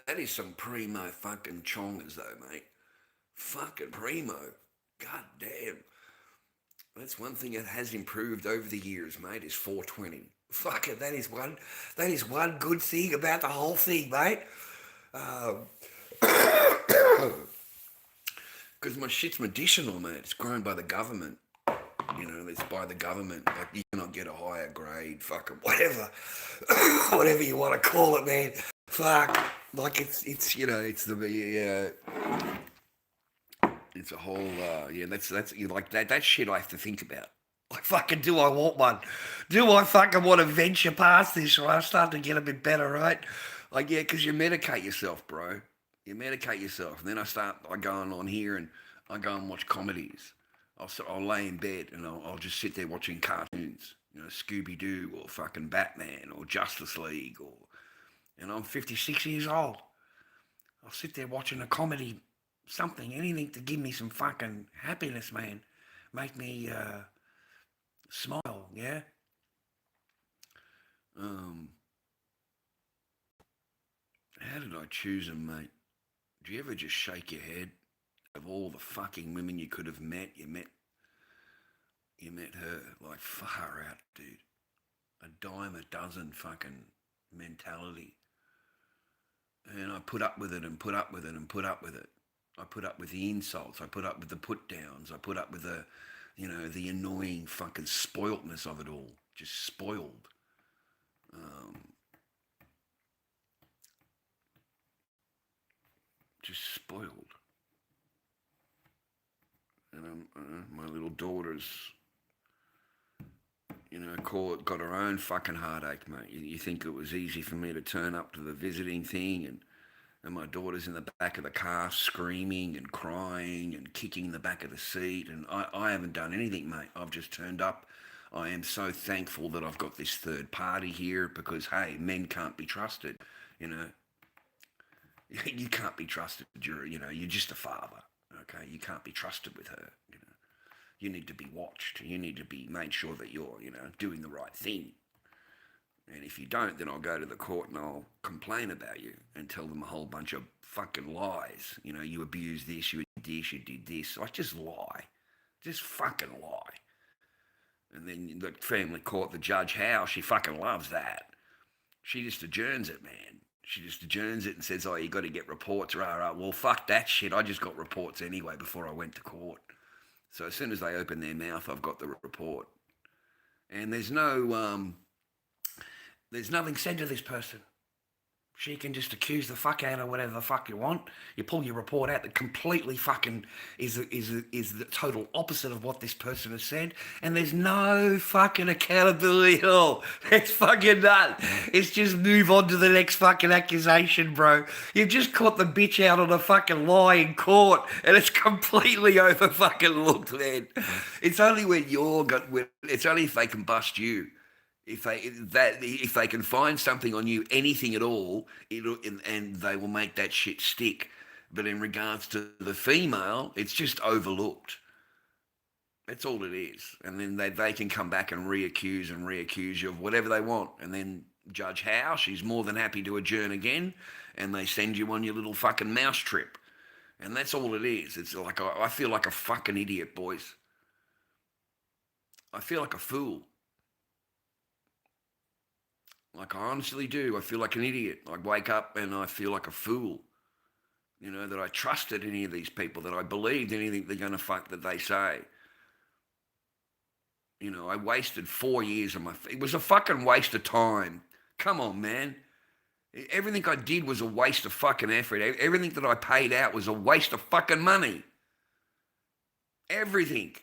That is some primo fucking chongers though, mate. Fucking primo. God damn. That's one thing that has improved over the years, mate, is 420. Fuck it, that is one good thing about the whole thing, mate. Because my shit's medicinal, mate. It's grown by the government. It's by the government. Like, you cannot get a higher grade, fucking whatever. Whatever you want to call it, man. Fuck. Like, it's it's a whole, that's like, that shit I have to think about. Like, fucking, do I want one? Do I fucking want to venture past this when I start to get a bit better, right? Like, yeah, because you medicate yourself, bro. You medicate yourself. And then I go on here and I go and watch comedies. I'll lay in bed and I'll just sit there watching cartoons, Scooby-Doo or fucking Batman or Justice League and I'm 56 years old. I'll sit there watching a comedy, something, anything to give me some fucking happiness, man. Make me smile, yeah? How did I choose them, mate? Do you ever just shake your head? Of all the fucking women you could have met, you met her. Like, far out, dude. A dime a dozen fucking mentality. And I put up with it and put up with it and put up with it. I put up with the insults. I put up with the put downs. I put up with the annoying fucking spoiltness of it all. Just spoiled. Just spoiled. And my little daughter's, got her own fucking heartache, mate. You think it was easy for me to turn up to the visiting thing and my daughter's in the back of the car screaming and crying and kicking the back of the seat, and I haven't done anything, mate. I've just turned up. I am so thankful that I've got this third party here because, hey, men can't be trusted, You can't be trusted. You're just a father. Okay, you can't be trusted with her. You need to be watched. You need to be made sure that you're, doing the right thing. And if you don't, then I'll go to the court and I'll complain about you and tell them a whole bunch of fucking lies. You abused this, you did this, you did this. Like, just lie. Just fucking lie. And then the family court, the judge, how she fucking loves that. She just adjourns it, man. She just adjourns it and says, oh, you got to get reports. Rah. Well, fuck that shit. I just got reports anyway before I went to court. So as soon as they open their mouth, I've got the report. And there's nothing said to this person. She can just accuse the fuck out of whatever the fuck you want. You pull your report out that completely fucking is the total opposite of what this person has said. And there's no fucking accountability at all. It's fucking done. It's just move on to the next fucking accusation, bro. You've just caught the bitch out on a fucking lie in court and it's completely over fucking looked, man. It's only it's only if they can bust you. If they can find something on you, anything at all, and they will make that shit stick. But in regards to the female, it's just overlooked. That's all it is. And then they can come back and reaccuse you of whatever they want. And then Judge Howe, she's more than happy to adjourn again, and they send you on your little fucking mouse trip. And that's all it is. It's like, I feel like a fucking idiot, boys. I feel like a fool. Like, I honestly do. I feel like an idiot. I wake up and I feel like a fool. That I trusted any of these people, that I believed anything they're going to fuck that they say. I wasted 4 years of it was a fucking waste of time. Come on, man. Everything I did was a waste of fucking effort. Everything that I paid out was a waste of fucking money. Everything.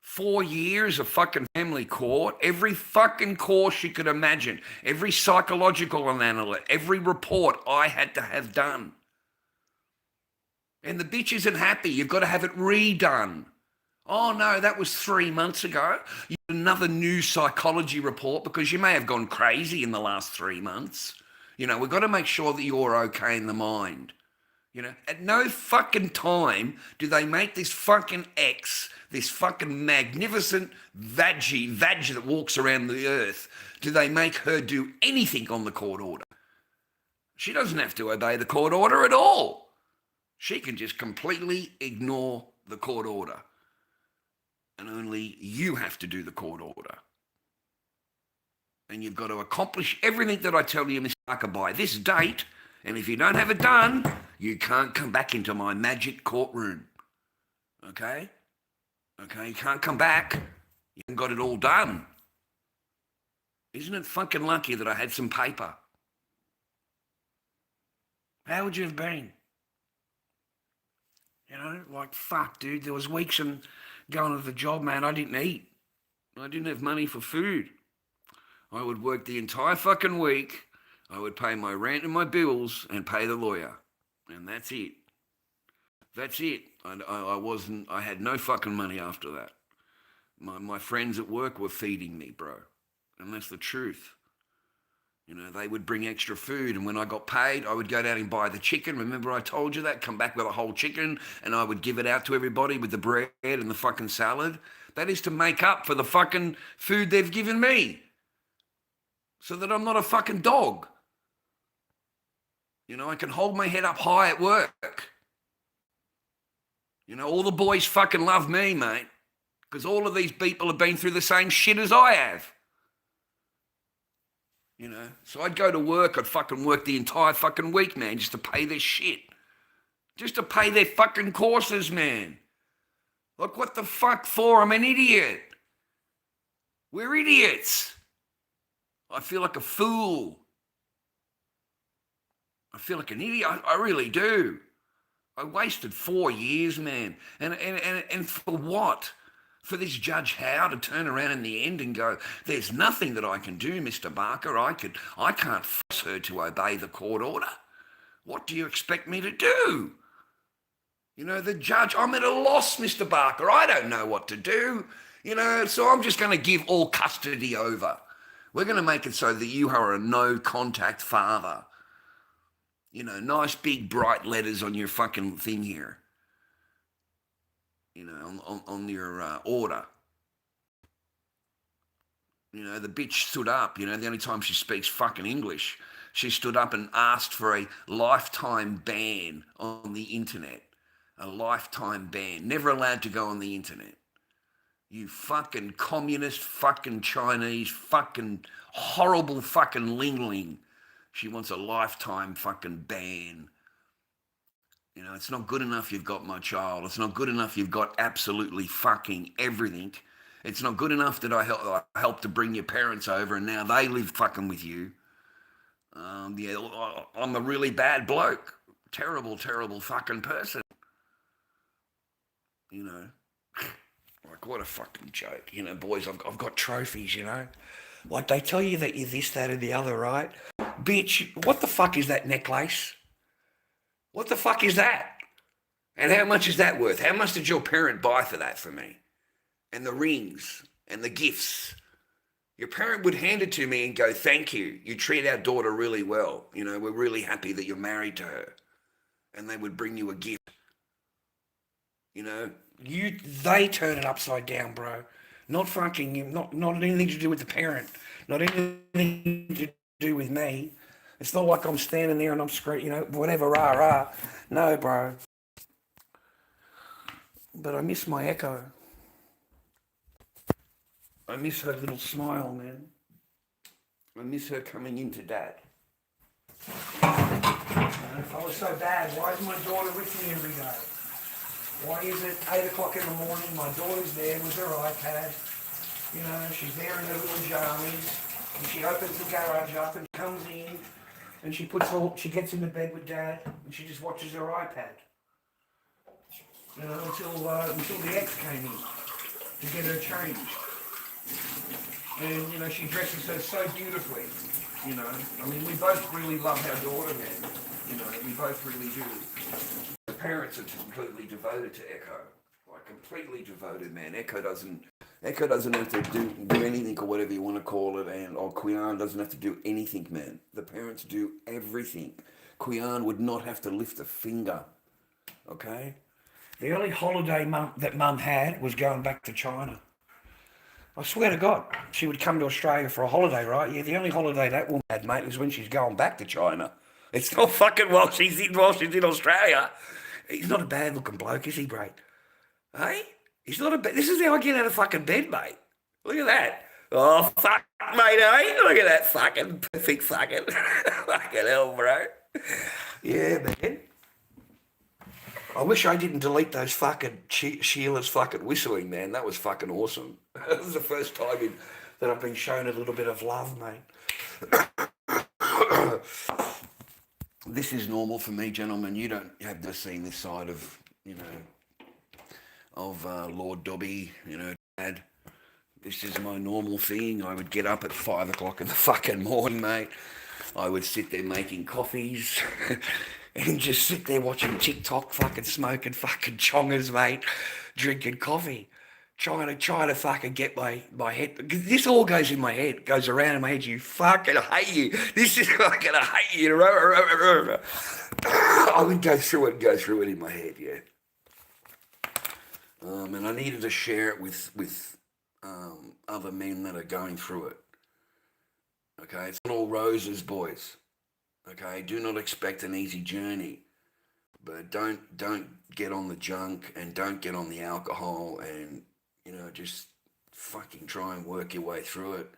4 years of fucking family court, every fucking course you could imagine, every psychological analysis, every report I had to have done. And the bitch isn't happy. You've got to have it redone. Oh no, that was 3 months ago. You have another new psychology report because you may have gone crazy in the last 3 months. You know, we've got to make sure that you're okay in the mind. You know, at no fucking time do they make this fucking ex, this fucking magnificent vag that walks around the earth, do they make her do anything on the court order. She doesn't have to obey the court order at all. She can just completely ignore the court order. And only you have to do the court order. And you've got to accomplish everything that I tell you, Mr. Barker, by this date. And if you don't have it done, you can't come back into my magic courtroom. Okay? Okay, you can't come back. You haven't got it all done. Isn't it fucking lucky that I had some paper? How would you have been? You know, like, fuck, dude. There was weeks and going to the job, man, I didn't eat. I didn't have money for food. I would work the entire fucking week. I would pay my rent and my bills and pay the lawyer. And that's it. That's it. I had no fucking money after that. My friends at work were feeding me, bro. And that's the truth. You know, they would bring extra food, and when I got paid, I would go down and buy the chicken. Remember I told you that? Come back with a whole chicken, and I would give it out to everybody with the bread and the fucking salad. That is to make up for the fucking food they've given me. So that I'm not a fucking dog. You know, I can hold my head up high at work. You know, all the boys fucking love me, mate. Because all of these people have been through the same shit as I have. You know, so I'd go to work, I'd fucking work the entire fucking week, man, just to pay their shit. Just to pay their fucking courses, man. Like, what the fuck for? I'm an idiot. We're idiots. I feel like a fool. I feel like an idiot. I really do. I wasted 4 years, man. And for what? For this Judge Howe to turn around in the end and go, there's nothing that I can do, Mr. Barker. I can't force her to obey the court order. What do you expect me to do? You know, the judge, I'm at a loss, Mr. Barker. I don't know what to do. You know, so I'm just going to give all custody over. We're going to make it so that you are a no-contact father. You know, nice big bright letters on your fucking thing here. You know, on your order. You know, the bitch stood up. You know, the only time she speaks fucking English. She stood up and asked for a lifetime ban on the internet. A lifetime ban. Never allowed to go on the internet. You fucking communist, fucking Chinese, fucking horrible fucking Ling. She wants a lifetime fucking ban. You know, it's not good enough you've got my child. It's not good enough you've got absolutely fucking everything. It's not good enough that I helped to bring your parents over and now they live fucking with you. Yeah, I'm a really bad bloke. Terrible, terrible fucking person. You know, like what a fucking joke. You know, boys, I've got trophies, you know. Like they tell you that you're this, that, and the other, right? Bitch, what the fuck is that necklace? What the fuck is that? And how much is that worth? How much did your parent buy for that for me? And the rings and the gifts. Your parent would hand it to me and go, thank you. You treat our daughter really well. You know, we're really happy that you're married to her. And they would bring you a gift. You know, they turn it upside down, bro. Not fucking, not anything to do with the parent. Not anything to do with me. It's not like I'm standing there and I'm screaming, you know, whatever, rah. No, bro. But I miss my Echo. I miss her little smile, man. I miss her coming into Dad. If I was so bad, why is my daughter with me every day? Why is it 8 o'clock in the morning, my daughter's there with her iPad, you know, she's there in her little jammies, and she opens the garage up and comes in, and she gets into bed with Dad, and she just watches her iPad. you know, until the ex came in to get her changed. And, you know, she dresses her so beautifully, you know. I mean, we both really love our daughter, man. You know, we both really do. The parents are completely devoted to Echo. Like, completely devoted, man. Echo doesn't have to do anything or whatever you want to call it, and Quian doesn't have to do anything, man. The parents do everything. Quian would not have to lift a finger, okay? The only holiday that Mum had was going back to China. I swear to God, she would come to Australia for a holiday, right? Yeah, the only holiday that woman had, mate, was when she's going back to China. It's not fucking while she's in Australia. He's not a bad looking bloke, is he, Bray? Hey? He's not a bad... This is how I get out of fucking bed, mate. Look at that. Oh, fuck, mate, eh? Look at that fucking perfect fucking... fucking hell, bro. Yeah, man. I wish I didn't delete those fucking Sheila's fucking whistling, man. That was fucking awesome. That was the first time that I've been shown a little bit of love, mate. This is normal for me, gentlemen. You don't have to see this side of, you know, of Lord Dobby, you know, Dad. This is my normal thing. I would get up at 5 o'clock in the fucking morning, mate. I would sit there making coffees and just sit there watching TikTok, fucking smoking fucking chongers, mate, drinking coffee, trying to fucking get my head, because this all goes in my head, goes around in my head. You fucking hate you. This is fucking, I hate you. I would go through it in my head, yeah. And I needed to share it with other men that are going through it. Okay, it's not all roses, boys. Okay, do not expect an easy journey, but don't get on the junk and don't get on the alcohol, and, you know, just fucking try and work your way through it.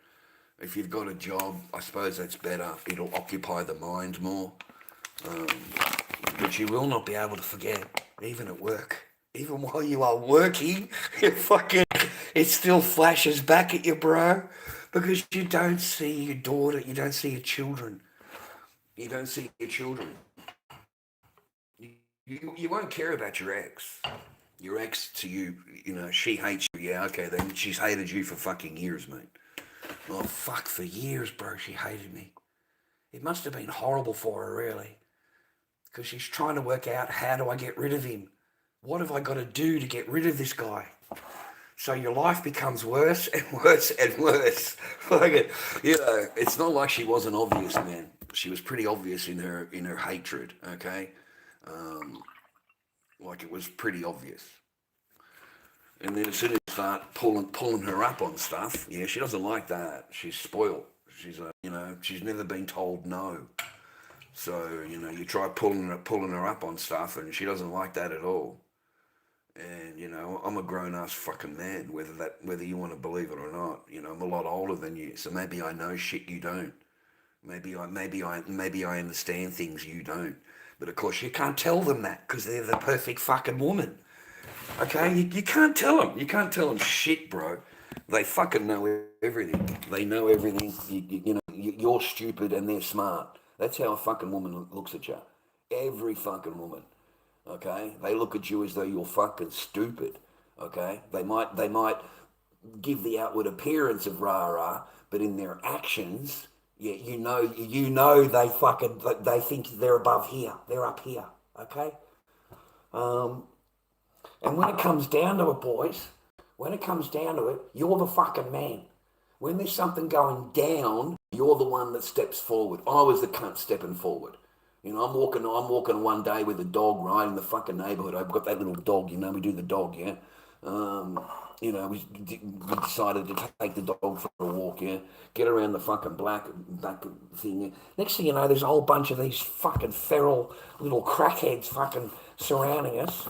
If you've got a job, I suppose that's better. It'll occupy the mind more. But you will not be able to forget, even at work. Even while you are working, it still flashes back at you, bro. Because you don't see your daughter, you don't see your children. You don't see your children. You won't care about your ex. Your ex to you, you know, she hates you. Yeah, okay, then she's hated you for fucking years, mate. Oh, fuck, for years, bro, she hated me. It must have been horrible for her, really. Because she's trying to work out, how do I get rid of him? What have I got to do to get rid of this guy? So your life becomes worse and worse and worse. Like, you know, it's not like she wasn't obvious, man. She was pretty obvious in her hatred, okay? Like, it was pretty obvious. And then as soon as you start pulling her up on stuff, yeah, she doesn't like that. She's spoiled. She's you know, she's never been told no. So, you know, you try pulling her up on stuff, and she doesn't like that at all. And, you know, I'm a grown-ass fucking man, whether you want to believe it or not. You know, I'm a lot older than you, so maybe I know shit you don't. Maybe I understand things you don't. But of course, you can't tell them that, because they're the perfect fucking woman. Okay, you can't tell them. You can't tell them shit, bro. They fucking know everything. They know everything. You know, you're stupid and they're smart. That's how a fucking woman looks at you. Every fucking woman. Okay, they look at you as though you're fucking stupid. Okay, they might give the outward appearance of rah-rah, but in their actions, yeah, you know they think they're above here, they're up here. Okay, and when it comes down to it, boys, you're the fucking man. When there's something going down, you're the one that steps forward. I was the cunt stepping forward. You know, I'm walking one day with a dog, right, in the fucking neighbourhood. I've got that little dog, you know, we do the dog, yeah. You know, we decided to take the dog for a walk, yeah. Get around the fucking back thing. Yeah. Next thing you know, there's a whole bunch of these fucking feral little crackheads fucking surrounding us,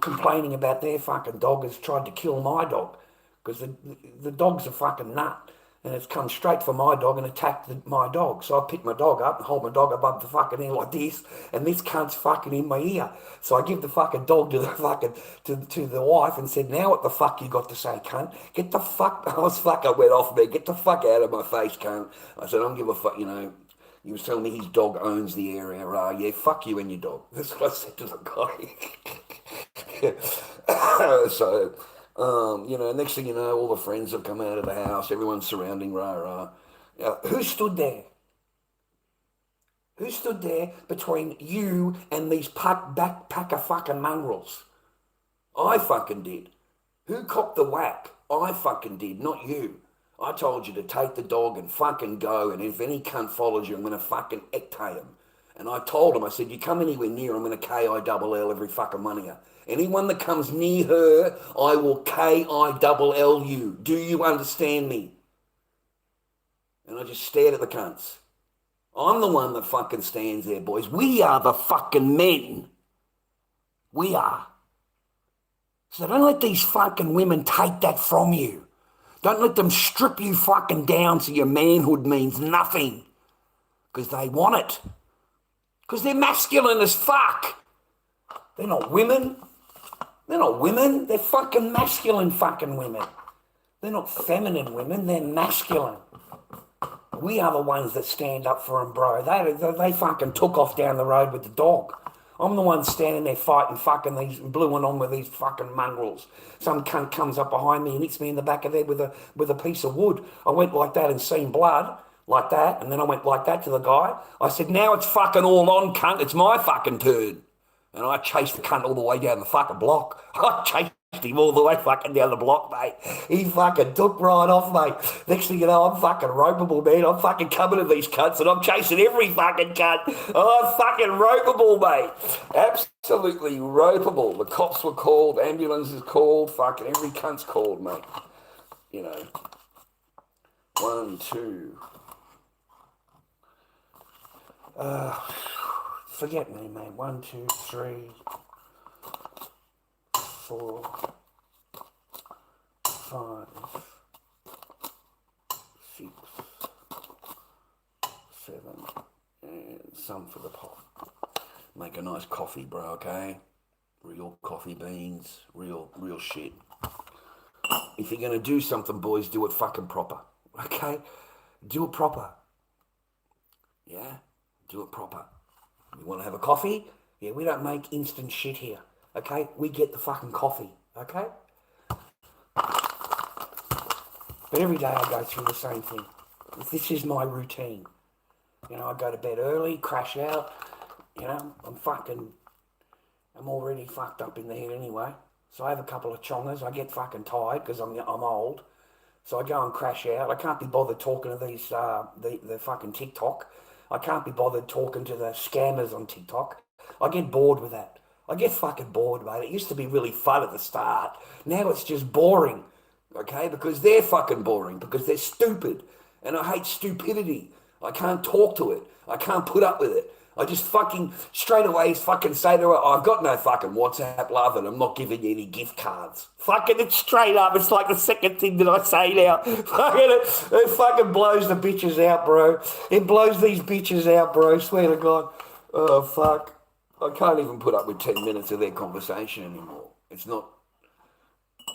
complaining about their fucking dog has tried to kill my dog. Because the dog's a fucking nut. And it's come straight for my dog and attacked my dog. So I picked my dog up and hold my dog above the fucking ear like this, and this cunt's fucking in my ear. So I give the fucking dog to the fucking to the wife and said, "Now what the fuck you got to say, cunt? Get the fuck." I went off me. Get the fuck out of my face, cunt. I said, "I don't give a fuck." You know, he was telling me his dog owns the area. Yeah, fuck you and your dog. That's what I said to the guy. So, next thing you know, all the friends have come out of the house. Everyone's surrounding Rara. Who stood there? Who stood there between you and these backpacker fucking mongrels? I fucking did. Who copped the whack? I fucking did, not you. I told you to take the dog and fucking go, and if any cunt follows you, I'm going to fucking ectate him. And I told him, I said, you come anywhere near, I'm going to KILL every fucking one of you. Anyone that comes near her, I will KILL you. Do you understand me? And I just stared at the cunts. I'm the one that fucking stands there, boys. We are the fucking men. We are. So don't let these fucking women take that from you. Don't let them strip you fucking down so your manhood means nothing. Because they want it. Because they're masculine as fuck. They're not women. They're not women. They're fucking masculine fucking women. They're not feminine women. They're masculine. We are the ones that stand up for them, bro. They fucking took off down the road with the dog. I'm the one standing there fighting fucking these, blueing on with these fucking mongrels. Some cunt comes up behind me and hits me in the back of the head with a piece of wood. I went like that and seen blood, like that, and then I went like that to the guy. I said, now it's fucking all on, cunt. It's my fucking turn. And I chased the cunt all the way down the fucking block. I chased him all the way fucking down the block, mate. He fucking took right off, mate. Next thing you know, I'm fucking ropeable, man. I'm fucking coming to these cunts and I'm chasing every fucking cunt. I'm fucking ropeable, mate. Absolutely ropeable. The cops were called, ambulances called, fucking every cunt's called, mate. You know. 1, 2. Forget me, mate. 1, 2, 3, 4, 5, 6, 7, and some for the pot. Make a nice coffee, bro, okay? Real coffee beans, real shit. If you're going to do something, boys, do it fucking proper, okay? Do it proper. Yeah? Do it proper. You want to have a coffee? Yeah, we don't make instant shit here, okay? We get the fucking coffee, okay? But every day I go through the same thing. This is my routine. You know, I go to bed early, crash out. You know, I'm already fucked up in the head anyway. So I have a couple of chongers. I get fucking tired because I'm old. So I go and crash out. I can't be bothered talking to these, the fucking TikTok. I can't be bothered talking to the scammers on TikTok. I get bored with that. I get fucking bored, mate. It used to be really fun at the start. Now it's just boring, okay? Because they're fucking boring, because they're stupid. And I hate stupidity. I can't talk to it. I can't put up with it. I just fucking straight away fucking say to her, I've got no fucking WhatsApp, love, and I'm not giving you any gift cards. Fucking it straight up. It's like the second thing that I say now. It fucking blows the bitches out, bro. It blows these bitches out, bro. Swear to God. Oh, fuck. I can't even put up with 10 minutes of their conversation anymore. It's not...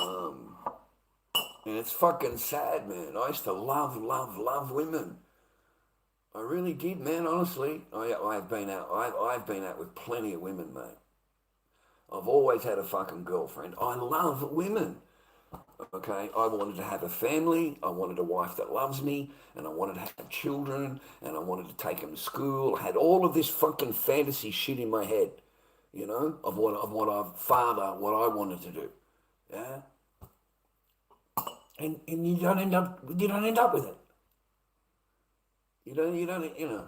and it's fucking sad, man. I used to love women. I really did, man, honestly. I've been out with plenty of women, mate. I've always had a fucking girlfriend. I love women, okay? I wanted to have a family. I wanted a wife that loves me, and I wanted to have children, and I wanted to take them to school. I had all of this fucking fantasy shit in my head, you know, of what I wanted to do, yeah? And you don't end up with it. You know.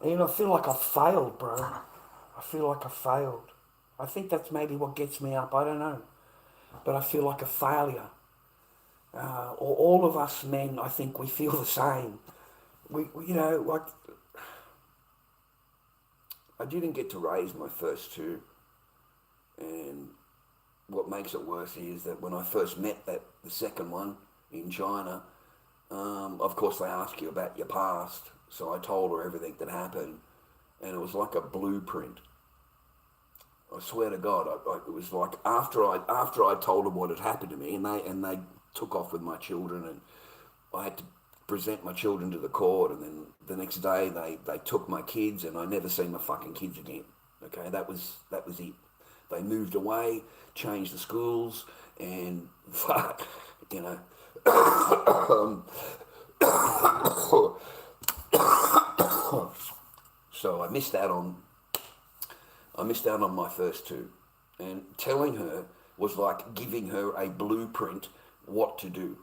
And I feel like I failed, bro. I feel like I failed. I think that's maybe what gets me up. I don't know. But I feel like a failure. All of us men, I think we feel the same. We you know, like, I didn't get to raise my first two. And what makes it worse is that when I first met the second one in China, of course, they ask you about your past, so I told her everything that happened, and it was like a blueprint. I swear to God, it was like after I told them what had happened to me, and they took off with my children, and I had to present my children to the court, and then the next day they took my kids, and I never seen my fucking kids again. Okay, that was it. They moved away, changed the schools, and fuck, you know. So I missed out on my first two, and telling her was like giving her a blueprint what to do,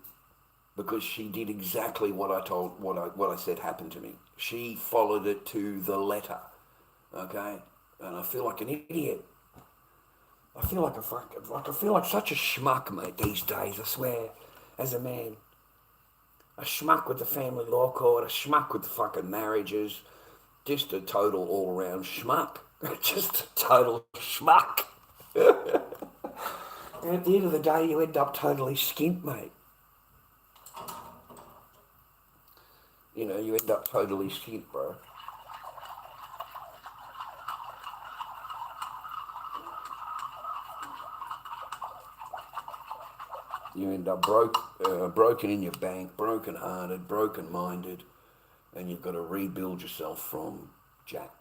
because she did exactly what I said happened to me. She followed it to the letter, okay? And I feel like an idiot. I feel like I feel like such a schmuck, mate, these days, I swear, as a man. A schmuck with the family law court, a schmuck with the fucking marriages, just a total all-around schmuck. Just a total schmuck. And at the end of the day, you end up totally skint, mate. You know, you end up totally skint, bro. You end up broken in your bank, broken-hearted, broken-minded, and you've got to rebuild yourself from jack.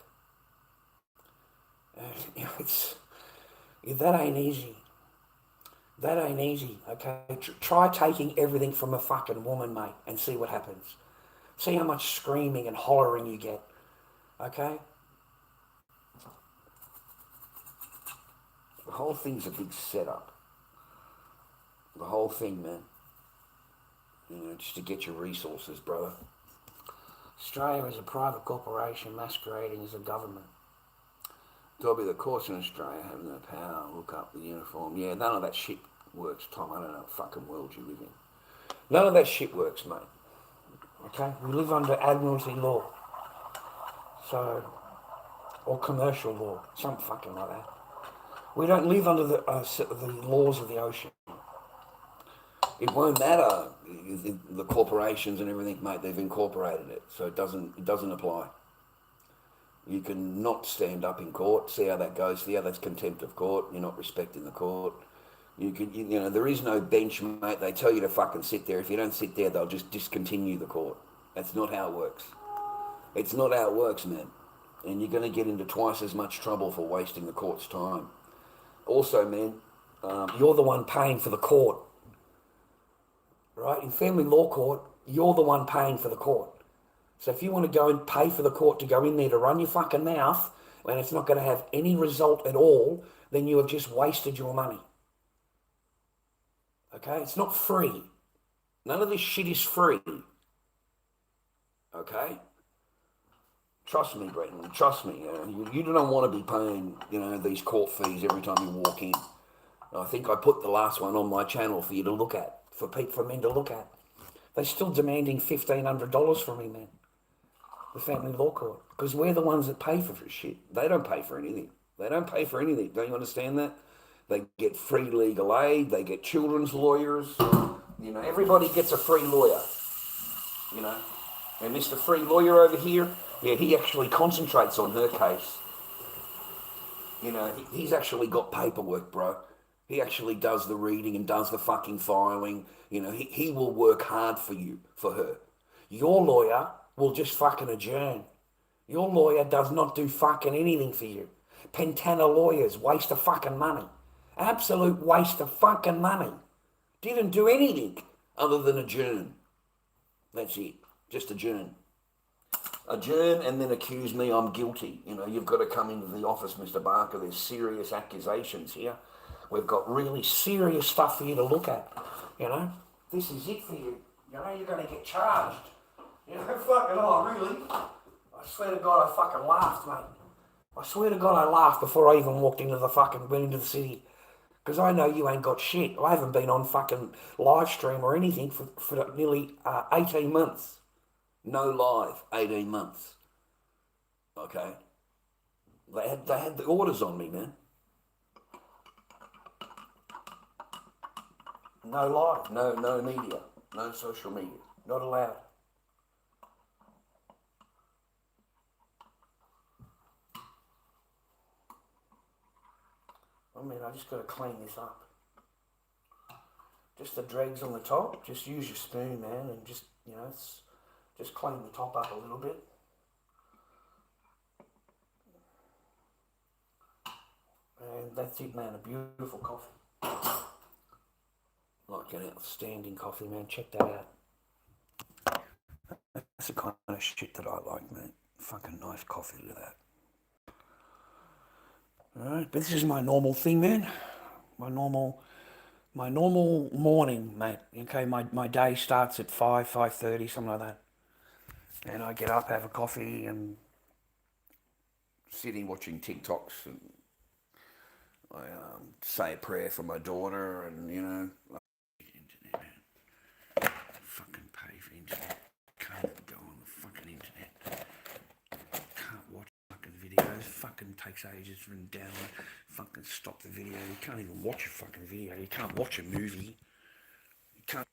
You know, that ain't easy. That ain't easy, okay? Try taking everything from a fucking woman, mate, and see what happens. See how much screaming and hollering you get, okay? The whole thing's a big setup. The whole thing, man. You know, just to get your resources, brother. Australia is a private corporation masquerading as a government. Dobby, the courts in Australia have no power. Look up the uniform. Yeah, none of that shit works, Tom. I don't know what fucking world you live in. None of that shit works, mate. Okay? We live under Admiralty law. So, or commercial law. Something fucking like that. We don't live under the laws of the ocean. It won't matter. The corporations and everything, mate, they've incorporated it. So it doesn't apply. You can not stand up in court, see how that goes. See how that's contempt of court. You're not respecting the court. You know, there is no bench, mate. They tell you to fucking sit there. If you don't sit there, they'll just discontinue the court. That's not how it works. It's not how it works, man. And you're going to get into twice as much trouble for wasting the court's time. Also, man, you're the one paying for the court. Right? In family law court, you're the one paying for the court. So if you want to go and pay for the court to go in there to run your fucking mouth when it's not going to have any result at all, then you have just wasted your money. Okay? It's not free. None of this shit is free. Okay? Trust me, Brenton. Trust me. You don't want to be paying, you know, these court fees every time you walk in. I think I put the last one on my channel for you to look at, for men to look at. They're still demanding $1,500 from me, man. The family law court. Because we're the ones that pay for shit. They don't pay for anything. They don't pay for anything. Don't you understand that? They get free legal aid. They get children's lawyers. You know, everybody gets a free lawyer. You know. And Mr. Free Lawyer over here, yeah, he actually concentrates on her case. You know, he's actually got paperwork, bro. He actually does the reading and does the fucking filing. You know, he will work hard for you, for her. Your lawyer will just fucking adjourn. Your lawyer does not do fucking anything for you. Pentana lawyers waste of fucking money. Absolute waste of fucking money. Didn't do anything other than adjourn. That's it. Just adjourn. Adjourn and then accuse me I'm guilty. You know, you've got to come into the office, Mr. Barker. There's serious accusations here. We've got really serious stuff for you to look at. You know, this is it for you. You know, you're going to get charged. You know, fucking, oh, really? I swear to God, I fucking laughed, mate. I swear to God, I laughed before I even went into the city. Because I know you ain't got shit. I haven't been on fucking live stream or anything for nearly 18 months. No live, 18 months. Okay? They had the orders on me, man. No live, no media, no social media. Not allowed. I mean, I just got to clean this up. Just the dregs on the top. Just use your spoon, man, and just, you know, just clean the top up a little bit. And that's it, man. A beautiful coffee. Like an outstanding coffee, man. Check that out. That's the kind of shit that I like, man. Fucking nice coffee, look at that. Alright, but this is my normal thing, man. My normal morning, mate. Okay, my day starts at 5:30, something like that. And I get up, have a coffee, and sitting watching TikToks, and I say a prayer for my daughter, and internet, man. Fucking pay for internet. Can't go on the fucking internet. Can't watch fucking videos. Fucking takes ages to download. Fucking stop the video. You can't even watch a fucking video. You can't watch a movie. You can't.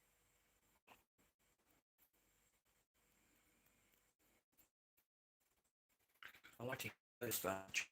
I like to start.